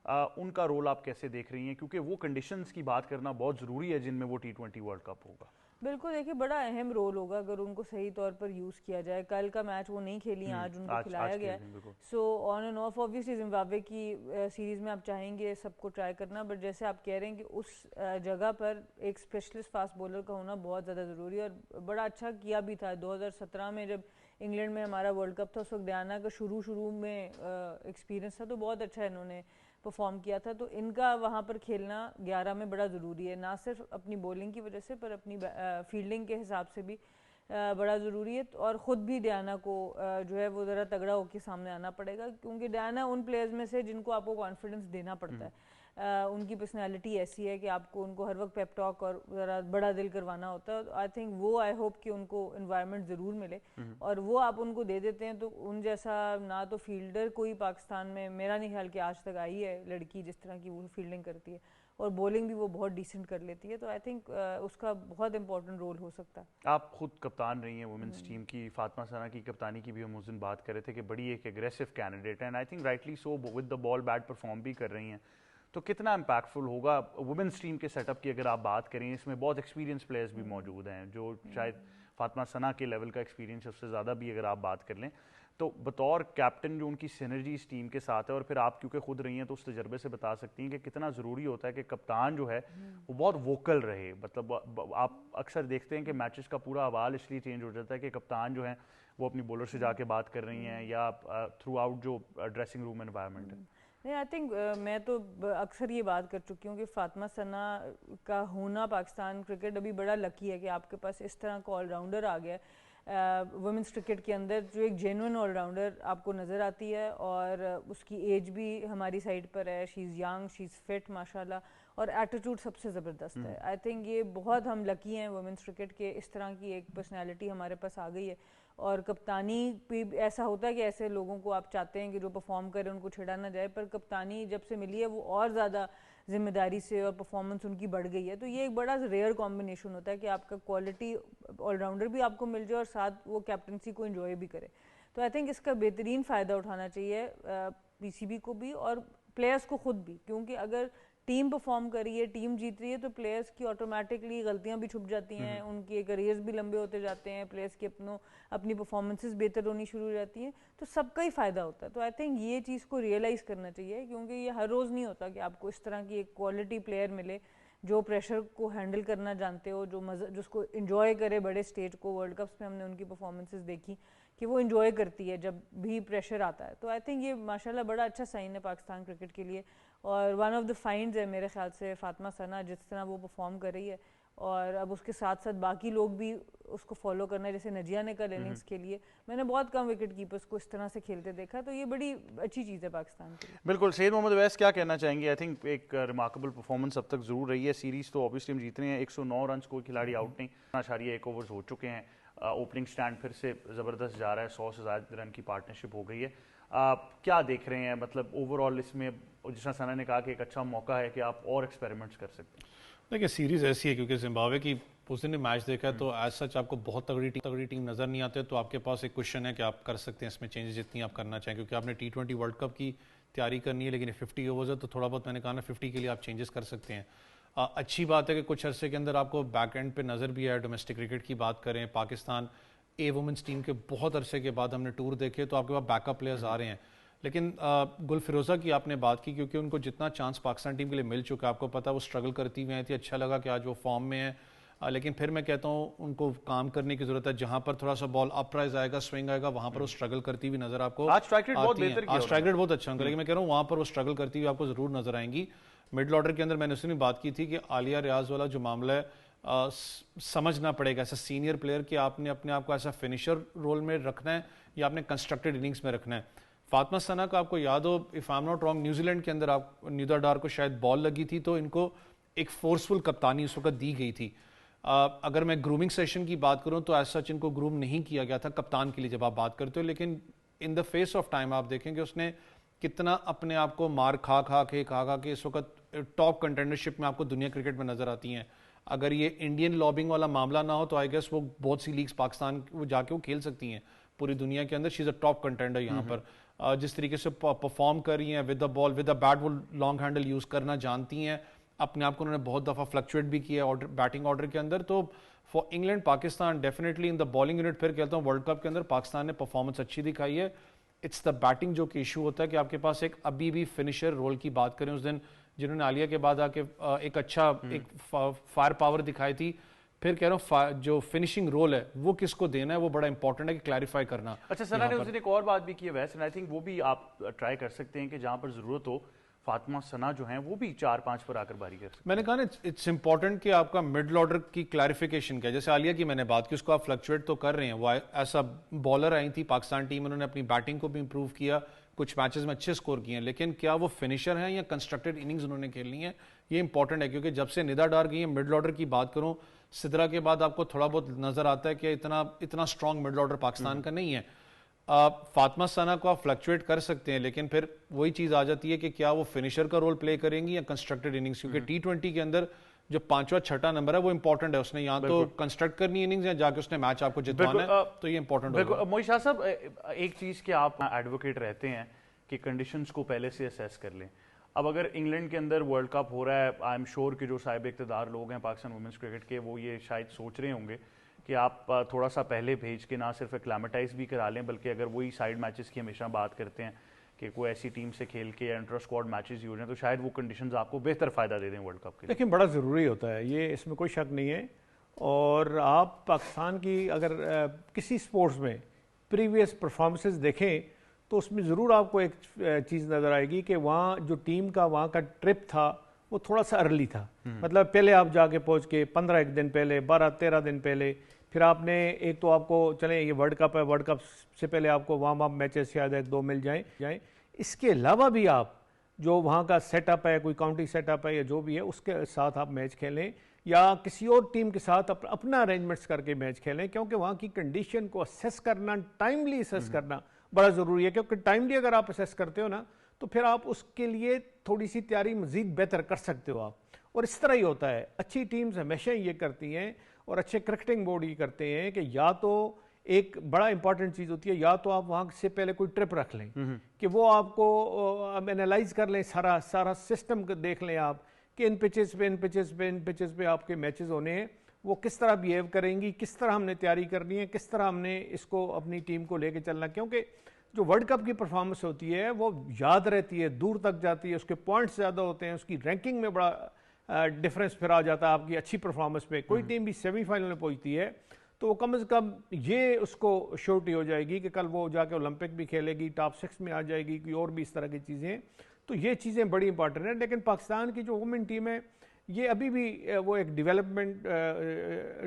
[SPEAKER 2] ان کا رول آپ کیسے دیکھ رہی ہیں, کیونکہ وہ کنڈیشنز کی بات کرنا بہت ضروری ہے جن میں وہ T20 ورلڈ کپ ہوگا.
[SPEAKER 1] بالکل, دیکھیے بڑا اہم رول ہوگا اگر ان کو صحیح طور پر یوز کیا جائے. کل کا میچ وہ نہیں کھیلی, آج ان کو کھلایا گیا ہے, so on and off obviously Zimbabwe کی سیریز میں آپ چاہیں گے سب کو ٹرائی کرنا, بٹ جیسے آپ کہہ رہے ہیں کہ اس جگہ پر ایک اسپیشلسٹ فاسٹ بولر کا ہونا بہت زیادہ ضروری ہے, اور بڑا اچھا کیا بھی تھا 2017 میں جب انگلینڈ میں ہمارا ورلڈ کپ تھا, اس وقت ڈیانا کا شروع میں ایکسپیرینس تھا, تو بہت اچھا انہوں نے پرفارم کیا تھا. تو ان کا وہاں پر کھیلنا 11 میں بڑا ضروری ہے, نہ صرف اپنی بولنگ کی وجہ سے پر اپنی فیلڈنگ کے حساب سے بھی بڑا ضروری ہے. اور خود بھی ڈیانا کو جو ہے وہ ذرا تگڑا ہو کے سامنے آنا پڑے گا, کیونکہ ڈیانا ان پلیئرز میں سے جن کو آپ کو کانفیڈنس دینا پڑتا ہے. ان کی پرسنالٹی ایسی ہے کہ آپ کو ان کو ہر وقت پیپ ٹاک اور ذرا بڑا دل کروانا ہوتا ہے. آئی تھنک وہ آئی ہوپ کہ ان کو انوائرمنٹ ضرور ملے, اور وہ آپ ان کو دے دیتے ہیں تو ان جیسا نہ تو فیلڈر کوئی پاکستان میں میرا نہیں خیال کہ آج تک آئی ہے لڑکی جس طرح کی وہ فیلڈنگ کرتی ہے, اور بولنگ بھی وہ بہت ڈیسنٹ کر لیتی ہے. تو آئی تھنک اس کا بہت امپورٹنٹ رول ہو سکتا ہے.
[SPEAKER 2] آپ خود کپتان رہی ہیں ویمنس ٹیم کی, فاطمہ ثنا کی کپتانی کی بھی ہم اس دن بات کر رہے تھے کہ بڑی ایک ایگریسو کینڈیڈیٹ ہے, and I think rightly so, with the ball bat perform بھی کر رہی ہیں. تو کتنا امپیکٹفل ہوگا ویمنس ٹیم کے سیٹ اپ کی اگر آپ بات کریں؟ اس میں بہت ایکسپیرینس پلیئرز بھی موجود ہیں جو شاید فاطمہ ثنا کے لیول کا ایکسپیرینس اس سے زیادہ بھی اگر آپ بات کر لیں. تو بطور کیپٹن جو ان کی سینرجی اس ٹیم کے ساتھ ہے, اور پھر آپ کیونکہ خود رہی ہیں تو اس تجربے سے بتا سکتی ہیں کہ کتنا ضروری ہوتا ہے کہ کپتان جو ہے وہ بہت ووکل رہے. مطلب آپ اکثر دیکھتے ہیں کہ میچز کا پورا احوال اس لیے چینج ہو جاتا ہے کہ کپتان جو ہیں وہ اپنی بولر سے جا کے بات کر رہی ہیں, یا تھرو آؤٹ جو ڈریسنگ روم انوائرمنٹ ہے.
[SPEAKER 1] نہیں, آئی تھنک میں تو اکثر یہ بات کر چکی ہوں کہ فاطمہ ثنا کا ہونا پاکستان کرکٹ ابھی بڑا لکی ہے کہ آپ کے پاس اس طرح کا آل راؤنڈر آ گیا ہے ویمنس کرکٹ کے اندر, جو ایک جینوئن آل راؤنڈر آپ کو نظر آتی ہے, اور اس کی ایج بھی ہماری سائڈ پر ہے. شی از ینگ, شی از فٹ ماشاء اللہ, اور ایٹیٹیوڈ سب سے زبردست ہے. آئی تھنک یہ بہت ہم لکی ہیں ویمنس کرکٹ کے, اس طرح کی ایک پرسنالٹی ہمارے پاس آ گئی ہے. اور کپتانی بھی ایسا ہوتا ہے کہ ایسے لوگوں کو آپ چاہتے ہیں کہ جو پرفارم کریں ان کو چھڑا نہ جائے, پر کپتانی جب سے ملی ہے وہ اور زیادہ ذمہ داری سے اور پرفارمنس ان کی بڑھ گئی ہے. تو یہ ایک بڑا ریئر کمبینیشن ہوتا ہے کہ آپ کا کوالٹی آل راؤنڈر بھی آپ کو مل جائے اور ساتھ وہ کیپٹنسی کو انجوائے بھی کرے. تو آئی تھنک اس کا بہترین فائدہ اٹھانا چاہیے پی سی بی کو بھی اور پلیئرس کو خود بھی, کیونکہ اگر ٹیم پرفارم کر رہی ہے, ٹیم جیت رہی ہے, تو پلیئرس کی آٹومیٹکلی غلطیاں بھی چھپ جاتی ہیں, ان کے کریئرز بھی لمبے ہوتے جاتے ہیں, پلیئرس کی اپنی پرفارمنسز بہتر ہونی شروع ہو جاتی ہیں, تو سب کا ہی فائدہ ہوتا ہے. تو آئی تھنک یہ چیز کو ریئلائز کرنا چاہیے, کیونکہ یہ ہر روز نہیں ہوتا کہ آپ کو اس طرح کی ایک کوالٹی پلیئر ملے جو پریشر کو ہینڈل کرنا جانتے ہو, جو جس کو انجوائے کرے بڑے اسٹیج کو. ورلڈ کپس میں ہم نے ان کی پرفارمنسز دیکھی کہ وہ انجوائے کرتی ہے جب بھی پریشر آتا ہے. تو آئی تھنک یہ ماشاءاللہ بڑا اچھا سائن ہے پاکستان کرکٹ کے لیے, اور ون آف دا فائنڈز ہے میرے خیال سے فاطمہ ثنا, جس طرح وہ پرفارم کر رہی ہے. اور اب اس کے ساتھ ساتھ باقی لوگ بھی اس کو فالو کرنا ہے, جیسے نجیہ نے کل اننگز کے لیے میں نے بہت کم وکٹ کیپرز کو اس طرح سے کھیلتے دیکھا, تو یہ بڑی اچھی چیز ہے پاکستان کے لیے.
[SPEAKER 2] بالکل. سید محمد اویس کیا کہنا چاہیں گے؟ آئی تھنک ایک ریمارکیبل پرفارمنس اب تک ضرور رہی ہے. سیریز تو اوبیسلی ہم جیت رہے ہیں, 109 رنز کوئی کھلاڑی آؤٹ نہیں, 1.1 اوورز ہو چکے ہیں. اوپننگ سٹینڈ پھر سے زبردست جا رہا ہے, 100 سے زائد رن کی پارٹنرشپ ہو گئی ہے. کیا دیکھ رہے ہیں مطلب اوور آل اس میں, جس طرح ثنا نے کہا کہ ایک اچھا موقع ہے کہ آپ اور ایکسپیریمنٹس کر سکتے ہیں؟
[SPEAKER 4] دیکھیں سیریز ایسی ہے کیونکہ زمبابوے کی اس دن میچ دیکھا ہے تو ایز سچ آپ کو بہت تگڑی ٹیم نظر نہیں آتے, تو آپ کے پاس ایک کوشچن ہے کہ آپ کر سکتے ہیں اس میں چینجز جتنی آپ کرنا چاہیں, کیونکہ آپ نے T20 ورلڈ کپ کی تیاری کرنی ہے, لیکن 50 اوورز ہے تو تھوڑا بہت میں نے کہا نا 50 کے لیے آپ چینجز کر سکتے ہیں. اچھی بات ہے کہ کچھ عرصے کے اندر آپ کو بیک اینڈ پہ نظر بھی آیا. ڈومیسٹک کرکٹ کی بات کریں, پاکستان اے وومنس ٹیم کے بہت عرصے کے بعد ہم نے ٹور دیکھے تو آپ کے پاس بیک اپ پلیئرز آ رہے ہیں. لیکن گل فیروزہ کی آپ نے بات کی, کیونکہ ان کو جتنا چانس پاکستان ٹیم کے لیے مل چکا ہے, آپ کو پتا وہ اسٹرگل کرتی ہوئی آئی تھی, اچھا لگا کہ آج وہ فارم میں ہے, لیکن پھر میں کہتا ہوں ان کو کام کرنے کی ضرورت ہے. جہاں پر تھوڑا سا بال اپ رائز آئے گا, سوئنگ آئے گا, وہاں پر وہ اسٹرگل کرتی ہوئی نظر آپ کو
[SPEAKER 2] آج اسٹرائک ریٹ بہت بہتر کیا,
[SPEAKER 4] آج اسٹرائک ریٹ بہت اچھا, لیکن میں کہہ رہا ہوں وہاں پر وہ اسٹرگل کرتی ہوئی آپ کو ضرور نظر آئیں گی. مڈل آرڈر کے اندر میں نے اس نے بات کی تھی کہ عالیہ ریاض والا جو معاملہ ہے سمجھنا پڑے گا ایسا سینئر پلیئر کہ آپ نے اپنے آپ کو ایسا فنیشر رول میں رکھنا ہے یا آپ نے کنسٹرکٹڈ اننگز میں رکھنا ہے. فاطمہ ثنا کا آپ کو یاد ہو, if I am not wrong, New Zealand کے اندر آپ نیودا ڈار کو شاید بال لگی تھی تو ان کو ایک فورسفل کپتانی اس وقت دی گئی تھی. اگر میں گرومنگ سیشن کی بات کروں تو ایز سچ ان کو گروم نہیں کیا گیا تھا کپتان کے لیے جب آپ بات کرتے ہو, لیکن ان دا فیس آف ٹائم آپ دیکھیں کہ اس نے کتنا اپنے آپ کو مار کھا کے اس وقت ٹاپ کنٹینڈرشپ میں آپ کو دنیا کرکٹ میں نظر آتی ہیں. اگر یہ انڈین لابنگ والا معاملہ نہ ہو تو آئی گیس وہ بہت سی لیگز پاکستان وہ جا کے وہ کھیل سکتی ہیں پوری دنیا کے اندر. شی از اے ٹاپ کنٹینڈر یہاں پر. جس طریقے سے پرفارم کر رہی ہیں with the ball, with the bat, وہ لانگ ہینڈل یوز کرنا جانتی ہیں, اپنے آپ کو انہوں نے بہت دفعہ فلکچویٹ بھی کیا ہے بیٹنگ آرڈر کے اندر. تو for England Pakistan definitely in the bowling unit, پھر کہتا ہوں ورلڈ کپ کے اندر پاکستان نے پرفارمنس اچھی دکھائی ہے. اٹس دا بیٹنگ جو کہ ایشو ہوتا ہے کہ آپ کے پاس ایک ابھی بھی فنیشر رول کی بات کریں, اس دن جنہوں نے عالیہ کے بعد آ کے ایک اچھا ایک فائر پاور دکھائی تھی, پھر کہہ رہا ہوں جو فنیشنگ رول ہے وہ کس کو دینا ہے وہ بڑا امپورٹنٹ ہے کہ کلیریفائی کرنا.
[SPEAKER 2] اچھا ثنا نے اس دن ایک اور بات بھی کی ہے ویسے, اینڈ آئی تھنک وہ بھی آپ ٹرائی کر سکتے ہیں کہ جہاں پر ضرورت ہو فاطمہ ثنا جو ہیں وہ بھی 4-5 پر آ کر باری کر سکتے ہیں.
[SPEAKER 4] میں نے کہا نا اٹس امپورٹنٹ کہ آپ کا مڈل آرڈر کی کلیریفیکیشن کیا. جیسے عالیہ کی میں نے بات کی, اس کو آپ فلکچویٹ تو کر رہے ہیں. وہ ایسا بالر آئی تھی پاکستان ٹیم, انہوں نے اپنی بیٹنگ کو بھی امپروو کیا, کچھ میچز میں اچھے سکور کیے ہیں, لیکن کیا وہ فنیشر ہیں یا کنسٹرکٹیڈ اننگز انہوں نے کھیلنی ہے, یہ امپورٹنٹ ہے. کیونکہ جب سے ندا ڈار گئی ہے, مڈل آرڈر کی بات کروں, سدرا کے بعد آپ کو تھوڑا بہت نظر آتا ہے کہ اتنا اسٹرانگ مڈل آرڈر پاکستان کا نہیں ہے. فاطمہ ثنا کو آپ فلکچویٹ کر سکتے ہیں, لیکن پھر وہی چیز آ جاتی ہے کہ کیا وہ فنیشر کا رول پلے کریں گی یا کنسٹرکٹیڈ اننگز, کیونکہ T20 کے اندر جو 5واں 6ٹھا نمبر ہے وہ امپورٹنٹ ہے. اس نے یہاں تو کنسٹرکٹ کرنی اننگز یا جا کے اس نے میچ آپ کو جتوانا ہے, تو یہ امپورٹنٹ ہوگا.
[SPEAKER 2] موئی شاہ صاحب, ایک چیز کہ آپ ایڈوکیٹ رہتے ہیں کہ کنڈیشنز کو پہلے سے اسیس کر لیں. اب اگر انگلینڈ کے اندر ورلڈ کپ ہو رہا ہے, آئی ایم شیور کہ جو صاحب اقتدار لوگ ہیں پاکستان وومنس کرکٹ کے, وہ یہ شاید سوچ رہے ہوں گے کہ آپ تھوڑا سا پہلے بھیج کے نہ صرف ایکلیمیٹائز بھی کرا لیں, بلکہ اگر وہی سائیڈ میچز کی ہمیشہ بات کرتے ہیں کہ کوئی ایسی ٹیم سے کھیل کے یا انٹر اسکواڈ میچز ہی ہو جائیں, تو شاید وہ کنڈیشنز آپ کو بہتر فائدہ دے دیں ورلڈ کپ کے لیے.
[SPEAKER 3] لیکن بڑا ضروری ہوتا ہے یہ, اس میں کوئی شک نہیں ہے. اور آپ پاکستان کی اگر کسی سپورٹس میں پریویس پرفارمنسز دیکھیں تو اس میں ضرور آپ کو ایک چیز نظر آئے گی کہ وہاں جو ٹیم کا وہاں کا ٹرپ تھا وہ تھوڑا سا ارلی تھا. مطلب پہلے آپ جا کے پہنچ کے 15 دن پہلے, 12-13 دن پہلے, پھر آپ نے ایک تو آپ کو چلیں یہ ورلڈ کپ ہے, ورلڈ کپ سے پہلے آپ کو وارم اپ میچز شاید 1-2 مل جائیں. اس کے علاوہ بھی آپ جو وہاں کا سیٹ اپ ہے, کوئی کاؤنٹی سیٹ اپ ہے یا جو بھی ہے, اس کے ساتھ آپ میچ کھیلیں یا کسی اور ٹیم کے ساتھ اپنا ارینجمنٹس کر کے میچ کھیلیں, کیونکہ وہاں کی کنڈیشن کو اسیس کرنا, ٹائملی اسیس کرنا بڑا ضروری ہے. کیونکہ ٹائملی اگر آپ اسیس کرتے ہو نا تو پھر آپ اس کے لیے تھوڑی سی تیاری مزید بہتر کر سکتے ہو آپ. اور اس طرح ہی ہوتا ہے, اچھی ٹیمز ہمیشہ یہ کرتی ہیں اور اچھے کرکٹنگ بورڈ یہ کرتے ہیں کہ یا تو ایک بڑا امپورٹنٹ چیز ہوتی ہے, یا تو آپ وہاں سے پہلے کوئی ٹرپ رکھ لیں کہ وہ آپ کو انالائز کر لیں, سارا سسٹم دیکھ لیں آپ کہ ان پچز پہ آپ کے میچز ہونے ہیں, وہ کس طرح بیہیو کریں گی, کس طرح ہم نے تیاری کرنی ہے, کس طرح ہم نے اس کو اپنی ٹیم کو لے کے چلنا. کیونکہ جو ورلڈ کپ کی پرفارمنس ہوتی ہے وہ یاد رہتی ہے, دور تک جاتی ہے, اس کے پوائنٹس زیادہ ہوتے ہیں, اس کی رینکنگ میں بڑا ڈفرینس پھر آ جاتا ہے آپ کی اچھی پرفارمنس پہ. کوئی ٹیم بھی سیمی فائنل میں پہنچتی ہے تو وہ کم از کم یہ اس کو شورٹی ہو جائے گی کہ کل وہ جا کے اولمپک بھی کھیلے گی, ٹاپ 6 میں آ جائے گی, کوئی اور بھی اس طرح کی چیزیں. تو یہ چیزیں بڑی امپورٹنٹ ہیں. لیکن پاکستان کی جو وومن ٹیم ہے یہ ابھی بھی وہ ایک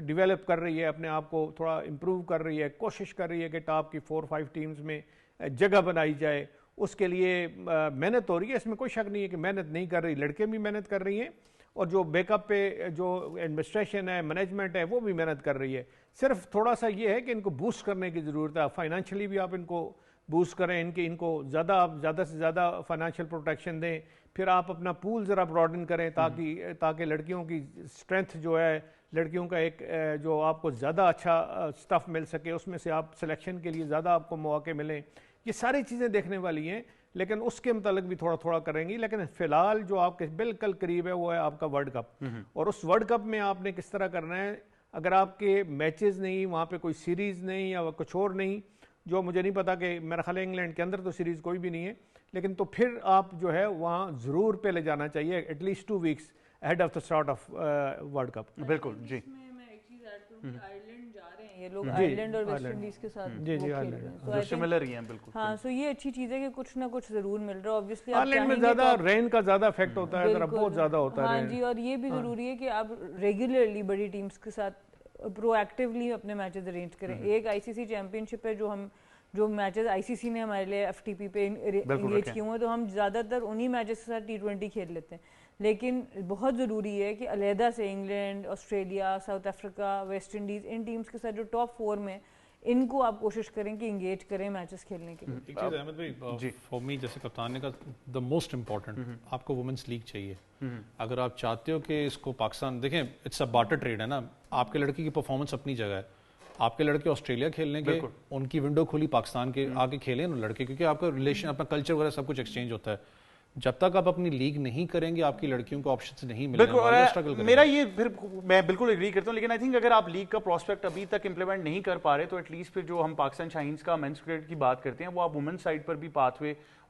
[SPEAKER 3] ڈیولپ کر رہی ہے, اپنے آپ کو تھوڑا امپروو کر رہی ہے, کوشش کر رہی ہے کہ ٹاپ کی 4-5 ٹیمز میں جگہ بنائی جائے. اس کے لیے محنت ہو رہی ہے, اس میں کوئی شک نہیں ہے کہ محنت نہیں کر رہی, لڑکے بھی محنت کر رہی ہیں اور جو بیک اپ پہ جو ایڈمنسٹریشن ہے, مینجمنٹ ہے, وہ بھی محنت کر رہی ہے. صرف تھوڑا سا یہ ہے کہ ان کو بوسٹ کرنے کی ضرورت ہے. فائنینشلی بھی آپ ان کو بوسٹ کریں, ان کو زیادہ سے زیادہ فائنینشیل پروٹیکشن دیں. پھر آپ اپنا پول ذرا براڈن کریں تاکہ لڑکیوں کی اسٹرینتھ جو ہے, لڑکیوں کا ایک جو آپ کو زیادہ اچھا سٹف مل سکے, اس میں سے آپ سلیکشن کے لیے زیادہ آپ کو مواقع ملیں. یہ ساری چیزیں دیکھنے والی ہیں, لیکن اس کے متعلق بھی تھوڑا کریں گی. لیکن فی الحال جو آپ کے بالکل قریب ہے وہ ہے آپ کا ورلڈ کپ. اور اس ورلڈ کپ میں آپ نے کس طرح کرنا ہے, اگر آپ کے میچز نہیں, وہاں پہ کوئی سیریز نہیں یا کچھ اور نہیں, جو مجھے نہیں پتا کہ میرا خیال ہے انگلینڈ کے اندر تو سیریز کوئی بھی نہیں ہے, لیکن تو پھر آپ جو ہے وہاں ضرور پہ لے جانا چاہیے at least 2 weeks ahead of the start of world cup.
[SPEAKER 2] بالکل جی.
[SPEAKER 1] میں ایک چیز ایڈ کروں کہ آئرلینڈ جا رہے ہیں یہ لوگ, آئرلینڈ اور ویسٹ انڈیز کے ساتھ
[SPEAKER 3] جی آئرلینڈ
[SPEAKER 2] سملر ہی ہیں بالکل.
[SPEAKER 1] ہاں, سو یہ اچھی چیز ہے کہ کچھ نہ کچھ ضرور مل رہا ہے. اوبویسلی
[SPEAKER 3] آئرلینڈ میں زیادہ رین کا زیادہ افیکٹ ہوتا ہے, ذرا بہت زیادہ ہوتا ہے.
[SPEAKER 1] ہاں جی, اور یہ بھی ضروری ہے کہ آپ ریگولرلی بڑی ٹیمز کے ساتھ پرو ایکٹیولی اپنے میچز ارینج کریں. ایک ICC چیمپئن شپ ہے جو میچز ICC نے ہمارے لیے FTP پہ انگیج کیے ہوئے ہیں, تو ہم زیادہ تر انہی میچز کے ساتھ T20 کھیل لیتے ہیں. لیکن بہت ضروری ہے کہ علیحدہ سے England, Australia, South Africa, West Indies, ان ٹیمز کے ساتھ جو ٹاپ 4 میں, ان کو آپ کوشش کریں کہ انگیج کریں میچز کھیلنے کے لیے.
[SPEAKER 4] ایک چیز احمد بھائی, فار می جیسے کپتان نے کہا, دا موسٹ امپورٹنٹ آپ کو وومنس لیگ چاہیے. اگر آپ چاہتے ہو کہ اس کو پاکستان, دیکھیں اٹس اے بارٹر ٹریڈ ہے نا, آپ کے لڑکی کی پرفارمنس اپنی جگہ ہے, آپ کے لڑکے آسٹریلیا کھیلنے کے, ان کی ونڈو کھلی پاکستان کے آ کے کھیلیں نا لڑکے, کیونکہ آپ کا ریلیشن, اپنا کلچر وغیرہ سب کچھ ایکسچینج ہوتا ہے. جب تک آپ اپنی لیگ نہیں کریں گے آپ کی لڑکیوں کو آپشنز نہیں ملیں گے.
[SPEAKER 2] میرا یہ پھر میں بالکل ایگری کرتا ہوں, لیکن آئی تھنک اگر آپ لیگ کا پراسپیکٹ ابھی تک امپلیمنٹ نہیں کر پا رہے تو ایٹ لیسٹ پھر جو ہم پاکستان شاہینز کا مینس کرکٹ کی بات کرتے ہیں وہ آپ وومن سائڈ پر بھی پاتھ وے